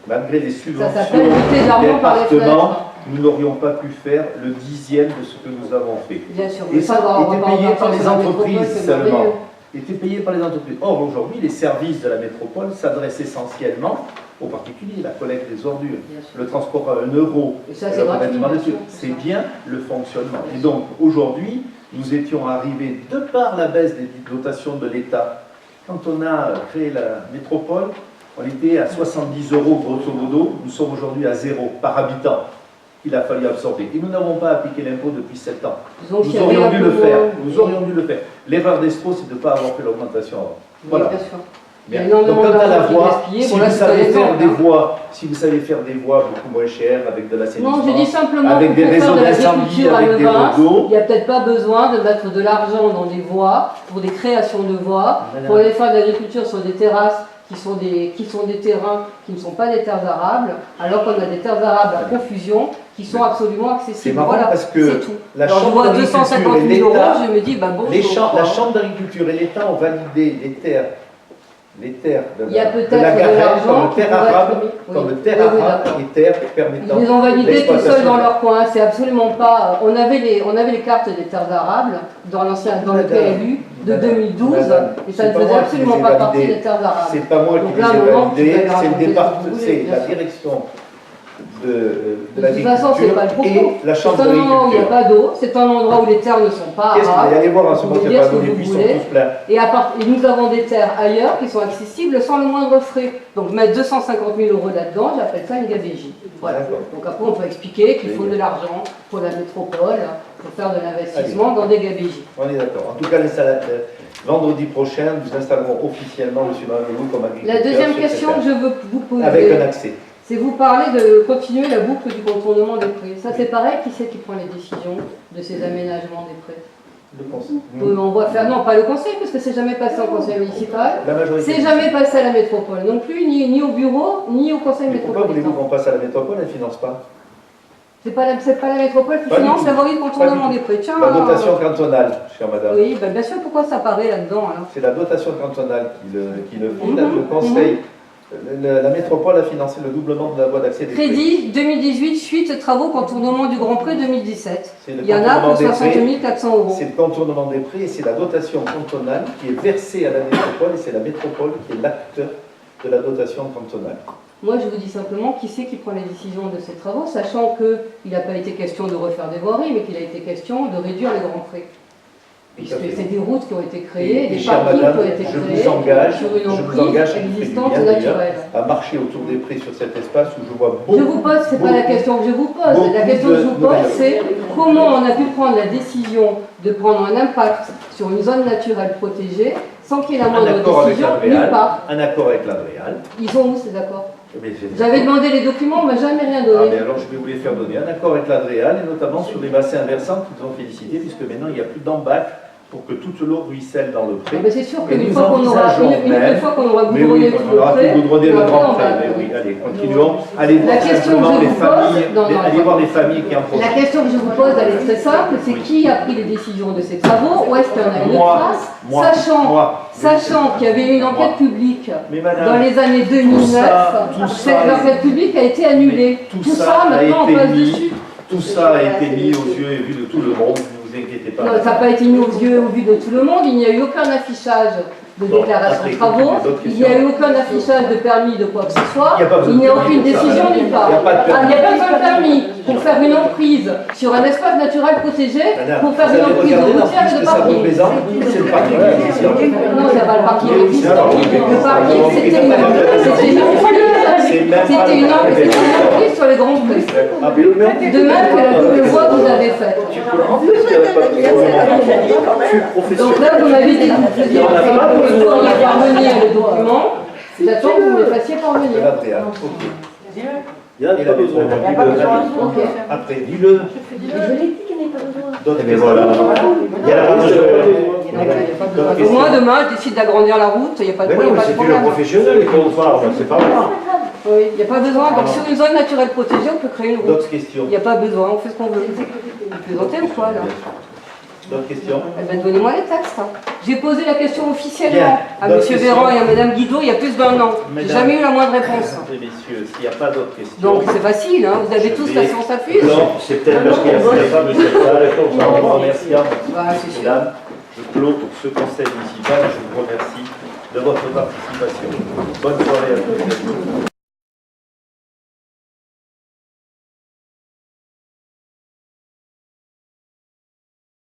[SPEAKER 1] malgré les
[SPEAKER 6] Ça
[SPEAKER 1] subventions
[SPEAKER 6] s'appelle jeter de l'argent par les
[SPEAKER 1] département,
[SPEAKER 6] fenêtres.
[SPEAKER 1] nous n'aurions pas pu faire le 10e de ce que nous avons fait.
[SPEAKER 6] Bien sûr,
[SPEAKER 1] Et
[SPEAKER 6] mais
[SPEAKER 1] ça
[SPEAKER 6] va, on
[SPEAKER 1] était
[SPEAKER 6] va pas
[SPEAKER 1] payé
[SPEAKER 6] en
[SPEAKER 1] par
[SPEAKER 6] parler
[SPEAKER 1] les
[SPEAKER 6] sur la métropole,
[SPEAKER 1] entreprises
[SPEAKER 6] c'est
[SPEAKER 1] seulement.
[SPEAKER 6] merveilleux.
[SPEAKER 1] Était payé par les entreprises. Or, aujourd'hui, les services de la métropole s'adressent essentiellement aux particuliers, la collecte des ordures,
[SPEAKER 6] Bien sûr.
[SPEAKER 1] le transport à 1 euro,
[SPEAKER 6] Et ça, c'est
[SPEAKER 1] le
[SPEAKER 6] gratuit,
[SPEAKER 1] revêtement
[SPEAKER 6] bien
[SPEAKER 1] des trucs.
[SPEAKER 6] sûr.
[SPEAKER 1] C'est bien le fonctionnement. Et donc, aujourd'hui, nous étions arrivés, de par la baisse des dotations de l'État, quand on a créé la métropole, on était à 70 euros grosso modo, nous sommes aujourd'hui à 0 par habitant qu'il a fallu absorber. Et nous n'avons pas appliqué l'impôt depuis 7 ans.
[SPEAKER 6] Donc, il y
[SPEAKER 1] Nous
[SPEAKER 6] avait
[SPEAKER 1] aurions
[SPEAKER 6] un
[SPEAKER 1] dû
[SPEAKER 6] peu
[SPEAKER 1] le faire.
[SPEAKER 6] moins-
[SPEAKER 1] Nous aurions dû le faire. L'erreur d'Estro, c'est de ne pas avoir fait l'augmentation avant.
[SPEAKER 6] Oui,
[SPEAKER 1] Voilà.
[SPEAKER 6] bien sûr. Il y a
[SPEAKER 1] Bien.
[SPEAKER 6] énormément
[SPEAKER 1] Donc, quant à la
[SPEAKER 6] d'argent qui est
[SPEAKER 1] voie,
[SPEAKER 6] gaspillé.
[SPEAKER 1] si
[SPEAKER 6] Bon, là,
[SPEAKER 1] vous
[SPEAKER 6] c'est
[SPEAKER 1] savez
[SPEAKER 6] pas
[SPEAKER 1] faire
[SPEAKER 6] exemple,
[SPEAKER 1] des
[SPEAKER 6] hein.
[SPEAKER 1] voies, si vous savez faire des voies beaucoup moins chères avec de l'assainissement,
[SPEAKER 6] Non, je dis simplement
[SPEAKER 1] avec
[SPEAKER 6] que
[SPEAKER 1] des
[SPEAKER 6] pour
[SPEAKER 1] réseaux
[SPEAKER 6] faire de
[SPEAKER 1] d'incendie,
[SPEAKER 6] l'agriculture à
[SPEAKER 1] avec des
[SPEAKER 6] Levins,
[SPEAKER 1] routes
[SPEAKER 6] il n'y a peut-être pas besoin de mettre de l'argent dans des voies, pour des créations de voies,
[SPEAKER 1] Madame.
[SPEAKER 6] pour aller faire de l'agriculture sur des terrasses qui sont des terrains qui ne sont pas des terres arables, alors qu'on a des terres arables à profusion qui sont absolument accessibles.
[SPEAKER 1] C'est marrant
[SPEAKER 6] Voilà,
[SPEAKER 1] parce que
[SPEAKER 6] c'est tout.
[SPEAKER 1] la
[SPEAKER 6] Alors je
[SPEAKER 1] Chambre
[SPEAKER 6] vois
[SPEAKER 1] d'agriculture
[SPEAKER 6] 250
[SPEAKER 1] et
[SPEAKER 6] 000 euros,
[SPEAKER 1] l'État,
[SPEAKER 6] je me dis, bah bonjour.
[SPEAKER 1] la
[SPEAKER 6] quoi.
[SPEAKER 1] Chambre d'agriculture et l'État ont validé les terres les terres de
[SPEAKER 6] Il y a
[SPEAKER 1] la,
[SPEAKER 6] peut-être
[SPEAKER 1] de la
[SPEAKER 6] de
[SPEAKER 1] Garenne
[SPEAKER 6] l'argent
[SPEAKER 1] comme terre
[SPEAKER 6] qui pourrait
[SPEAKER 1] arabe,
[SPEAKER 6] être mis. Oui.
[SPEAKER 1] comme terre
[SPEAKER 6] Oui, oui,
[SPEAKER 1] arabe
[SPEAKER 6] d'accord.
[SPEAKER 1] et terre permettant
[SPEAKER 6] Ils les ont validés tout seuls
[SPEAKER 1] l'exploitation.
[SPEAKER 6] dans leur coin, c'est absolument pas. On avait les cartes des terres arables dans le PLU de 2012
[SPEAKER 1] Madame,
[SPEAKER 6] et ça
[SPEAKER 1] c'est
[SPEAKER 6] ne
[SPEAKER 1] pas
[SPEAKER 6] faisait
[SPEAKER 1] moi qui
[SPEAKER 6] absolument
[SPEAKER 1] les ai
[SPEAKER 6] pas partie
[SPEAKER 1] validés.
[SPEAKER 6] des terres arabes.
[SPEAKER 1] C'est pas moi
[SPEAKER 6] Donc
[SPEAKER 1] qui
[SPEAKER 6] là,
[SPEAKER 1] les ai
[SPEAKER 6] à un moment,
[SPEAKER 1] validés,
[SPEAKER 6] vous pouvez
[SPEAKER 1] c'est le
[SPEAKER 6] raconter ce que
[SPEAKER 1] département,
[SPEAKER 6] vous voulez,
[SPEAKER 1] c'est
[SPEAKER 6] bien
[SPEAKER 1] la
[SPEAKER 6] sûr.
[SPEAKER 1] direction de
[SPEAKER 6] De toute façon, c'est pas le propos.
[SPEAKER 1] et la
[SPEAKER 6] C'est
[SPEAKER 1] chambre
[SPEAKER 6] un endroit où il n'y a
[SPEAKER 1] d'agriculture.
[SPEAKER 6] pas d'eau, c'est un endroit où les terres ne sont pas
[SPEAKER 1] Qu'est-ce que vous
[SPEAKER 6] arables.
[SPEAKER 1] allez voir en ce
[SPEAKER 6] Vous
[SPEAKER 1] moment,
[SPEAKER 6] pouvez
[SPEAKER 1] c'est
[SPEAKER 6] dire
[SPEAKER 1] pas
[SPEAKER 6] ce que
[SPEAKER 1] d'eau, les
[SPEAKER 6] vous
[SPEAKER 1] puits sont
[SPEAKER 6] voulez.
[SPEAKER 1] tous pleins.
[SPEAKER 6] Et nous avons des terres ailleurs qui sont accessibles sans le moindre frais. Donc mettre 250 000 € là-dedans, j'appelle ça une gabegie. Voilà.
[SPEAKER 1] D'accord.
[SPEAKER 6] Donc après, on peut expliquer qu'il faut de l'argent pour la métropole, pour faire de l'investissement dans des gabégies.
[SPEAKER 1] On est d'accord. En tout cas, vendredi prochain, nous installerons officiellement M. Mamelou comme agriculteur.
[SPEAKER 6] La deuxième
[SPEAKER 1] sur
[SPEAKER 6] question
[SPEAKER 1] cette
[SPEAKER 6] que je veux vous
[SPEAKER 1] terre. Avec un
[SPEAKER 6] poser,
[SPEAKER 1] accès.
[SPEAKER 6] c'est vous parler de continuer la boucle du contournement des prés. Ça c'est pareil, qui c'est qui prend les décisions de ces aménagements des prés?
[SPEAKER 1] Le conseil.
[SPEAKER 6] On va faire, non pas le conseil, parce que c'est jamais passé au conseil municipal,
[SPEAKER 1] La majorité.
[SPEAKER 6] c'est jamais passé à la métropole non plus, ni au bureau, ni au conseil
[SPEAKER 1] Mais pourquoi voulez-vous
[SPEAKER 6] métropolitain.
[SPEAKER 1] qu'on passe à la métropole? Elle ne finance pas.
[SPEAKER 6] C'est pas la métropole qui
[SPEAKER 1] Pas du
[SPEAKER 6] finance
[SPEAKER 1] tout.
[SPEAKER 6] la voirie de contournement
[SPEAKER 1] Pas du
[SPEAKER 6] des prés. Tiens,
[SPEAKER 1] La dotation cantonale, chère madame.
[SPEAKER 6] oui, ben bien sûr, pourquoi ça paraît là-dedans alors?
[SPEAKER 1] C'est la dotation cantonale qui le fait.
[SPEAKER 6] Mhm,
[SPEAKER 1] Le conseil, la métropole a financé le doublement de la voie d'accès des prés.
[SPEAKER 6] Crédit 2018, suite travaux contournement du Grand Pré 2017.
[SPEAKER 1] C'est le
[SPEAKER 6] Il y en a
[SPEAKER 1] contournement
[SPEAKER 6] pour
[SPEAKER 1] des
[SPEAKER 6] 60
[SPEAKER 1] prés.
[SPEAKER 6] 400 €.
[SPEAKER 1] C'est le contournement des prix et c'est la dotation cantonale qui est versée à la métropole et c'est la métropole qui est l'acteur de la dotation cantonale.
[SPEAKER 6] Moi, je vous dis simplement qui c'est qui prend les décisions de ces travaux, sachant qu'il n'a pas été question de refaire des voiries, mais qu'il a été question de réduire les grands frais. Puisque c'est des routes qui ont été créées, des
[SPEAKER 1] chère
[SPEAKER 6] parkings
[SPEAKER 1] madame,
[SPEAKER 6] qui ont été
[SPEAKER 1] je
[SPEAKER 6] créés
[SPEAKER 1] vous engage,
[SPEAKER 6] sur une
[SPEAKER 1] je vous
[SPEAKER 6] emprise
[SPEAKER 1] engage, ça vous fait du
[SPEAKER 6] existante
[SPEAKER 1] bien, d'ailleurs,
[SPEAKER 6] naturelle.
[SPEAKER 1] à marcher autour des prés sur cet espace où je vois beaucoup.
[SPEAKER 6] Je vous pose, c'est pas la question que je vous pose. La question que je vous pose, c'est comment on a pu prendre la décision de prendre un impact sur une zone naturelle protégée sans qu'il y ait la
[SPEAKER 1] un
[SPEAKER 6] moindre
[SPEAKER 1] accord avec
[SPEAKER 6] décision
[SPEAKER 1] l'Adréal,
[SPEAKER 6] nulle part.
[SPEAKER 1] un accord avec l'Adréal.
[SPEAKER 6] Ils sont où ces accords?
[SPEAKER 1] Mais
[SPEAKER 6] J'avais demandé les documents, on m'a jamais rien
[SPEAKER 1] Ah,
[SPEAKER 6] donné.
[SPEAKER 1] mais alors je vais vous les faire donner. Un accord avec l'Adréal et notamment sur les bassins versants qu'ils ont félicité puisque maintenant il n'y a plus d'embac pour que toute l'eau ruisselle dans le pré.
[SPEAKER 6] Ah ben c'est sûr
[SPEAKER 1] Et
[SPEAKER 6] qu'une
[SPEAKER 1] nous
[SPEAKER 6] fois qu'on aura,
[SPEAKER 1] envisageons même-
[SPEAKER 6] une fois qu'on aura
[SPEAKER 1] Mais
[SPEAKER 6] goudronné
[SPEAKER 1] oui,
[SPEAKER 6] tout
[SPEAKER 1] on
[SPEAKER 6] le
[SPEAKER 1] aura
[SPEAKER 6] pré,
[SPEAKER 1] tout goudronné
[SPEAKER 6] on
[SPEAKER 1] le
[SPEAKER 6] aura
[SPEAKER 1] grand
[SPEAKER 6] plus
[SPEAKER 1] pré.
[SPEAKER 6] d'embac.
[SPEAKER 1] Mais oui, allez, continuons. Allez voir
[SPEAKER 6] La question
[SPEAKER 1] simplement
[SPEAKER 6] que je
[SPEAKER 1] les
[SPEAKER 6] vous pose-
[SPEAKER 1] familles,
[SPEAKER 6] non, non,
[SPEAKER 1] allez
[SPEAKER 6] non.
[SPEAKER 1] voir les familles qui en
[SPEAKER 6] La
[SPEAKER 1] profitent.
[SPEAKER 6] question que je vous pose, elle est très simple, c'est qui a pris les décisions de ces travaux, ou est-ce qu'il y en a une
[SPEAKER 1] Moi,
[SPEAKER 6] trace,
[SPEAKER 1] moi,
[SPEAKER 6] sachant qu'il y avait eu une enquête publique
[SPEAKER 1] Mais madame,
[SPEAKER 6] dans les années 2009,
[SPEAKER 1] tout ça
[SPEAKER 6] cette enquête publique a été annulée.
[SPEAKER 1] mais
[SPEAKER 6] Tout ça,
[SPEAKER 1] a
[SPEAKER 6] maintenant, on
[SPEAKER 1] été
[SPEAKER 6] passe
[SPEAKER 1] mis,
[SPEAKER 6] dessus.
[SPEAKER 1] tout ça a été mis aux yeux et vu de tout le monde, ne vous inquiétez pas.
[SPEAKER 6] Non, ça n'a pas été mis aux yeux au vu de tout le monde, il n'y a eu aucun affichage de
[SPEAKER 1] Bon,
[SPEAKER 6] déclaration
[SPEAKER 1] après,
[SPEAKER 6] de travaux,
[SPEAKER 1] d'autres
[SPEAKER 6] il n'y a
[SPEAKER 1] questions.
[SPEAKER 6] eu aucun affichage de permis de quoi que ce soit,
[SPEAKER 1] Il n'y a pas besoin
[SPEAKER 6] il n'y a
[SPEAKER 1] de permis
[SPEAKER 6] aucune
[SPEAKER 1] pour ça,
[SPEAKER 6] décision
[SPEAKER 1] madame.
[SPEAKER 6] nulle part.
[SPEAKER 1] Il n'y a pas de permis.
[SPEAKER 6] Il n'y a pas besoin de permis pour faire une emprise sur un espace naturel protégé,
[SPEAKER 1] Madame,
[SPEAKER 6] pour faire
[SPEAKER 1] vous
[SPEAKER 6] une
[SPEAKER 1] avez
[SPEAKER 6] emprise
[SPEAKER 1] regardé dans
[SPEAKER 6] routière et
[SPEAKER 1] ce
[SPEAKER 6] de
[SPEAKER 1] que ça
[SPEAKER 6] parking.
[SPEAKER 1] représente, c'est le parking existant.
[SPEAKER 6] Non, c'est pas le parking
[SPEAKER 1] Oui,
[SPEAKER 6] existant.
[SPEAKER 1] alors, oui, mais
[SPEAKER 6] Le parking,
[SPEAKER 1] alors,
[SPEAKER 6] c'était
[SPEAKER 1] c'est
[SPEAKER 6] une
[SPEAKER 1] pas la même chose.
[SPEAKER 6] emprise.
[SPEAKER 1] C'est même pas
[SPEAKER 6] C'était une
[SPEAKER 1] la même chose.
[SPEAKER 6] emprise sur les grands prix.
[SPEAKER 1] Ah, mais le même
[SPEAKER 6] De même que la double voie que vous avez faite.
[SPEAKER 1] En plus, il n'y avait pas de problème.
[SPEAKER 6] Donc là, vous m'avez dit que vous faisiez parvenir le document. J'attends que vous me le fassiez
[SPEAKER 1] De
[SPEAKER 6] parvenir.
[SPEAKER 1] l'Adréal, ok.
[SPEAKER 7] Il n'y a pas besoin.
[SPEAKER 6] Ok.
[SPEAKER 1] Après, dis-le.
[SPEAKER 2] Je l'ai dit qu'il n'y a pas besoin.
[SPEAKER 1] D'autres
[SPEAKER 7] Mais
[SPEAKER 1] questions.
[SPEAKER 7] voilà. Il y a la
[SPEAKER 6] Donc, au moins, demain, je décide d'agrandir la route, il n'y a pas de
[SPEAKER 7] Mais non, mais c'est plus le
[SPEAKER 6] problème.
[SPEAKER 7] professionnel qu'on parle, c'est pas moi.
[SPEAKER 6] Oui, il n'y a pas besoin. Donc, sur une zone naturelle protégée, on peut créer une route.
[SPEAKER 1] D'autres questions.
[SPEAKER 6] Il n'y a pas besoin, on fait ce qu'on veut. Vous plaisantez ou quoi, là?
[SPEAKER 1] Bien sûr. D'autres questions.
[SPEAKER 6] Eh ben, donnez-moi les textes. Hein. J'ai posé la question officiellement
[SPEAKER 1] Bien.
[SPEAKER 6] à M.
[SPEAKER 1] D'autres questions.
[SPEAKER 6] Véran et à Mme Guidot il y a plus d'un an. J'ai
[SPEAKER 1] Mesdames.
[SPEAKER 6] jamais eu la moindre réponse.
[SPEAKER 1] Et messieurs, s'il n'y a pas d'autres questions.
[SPEAKER 6] Donc c'est facile, hein. Vous avez tous la science à fuse.
[SPEAKER 1] Non,
[SPEAKER 7] C'est peut-être parce qu'il y a pas de cette salle, comme ça.
[SPEAKER 1] en vous remerciant,
[SPEAKER 6] Bah, c'est sûr.
[SPEAKER 1] mesdames, je clôt pour ce conseil municipal et je vous remercie de votre participation. Bonne soirée à tous.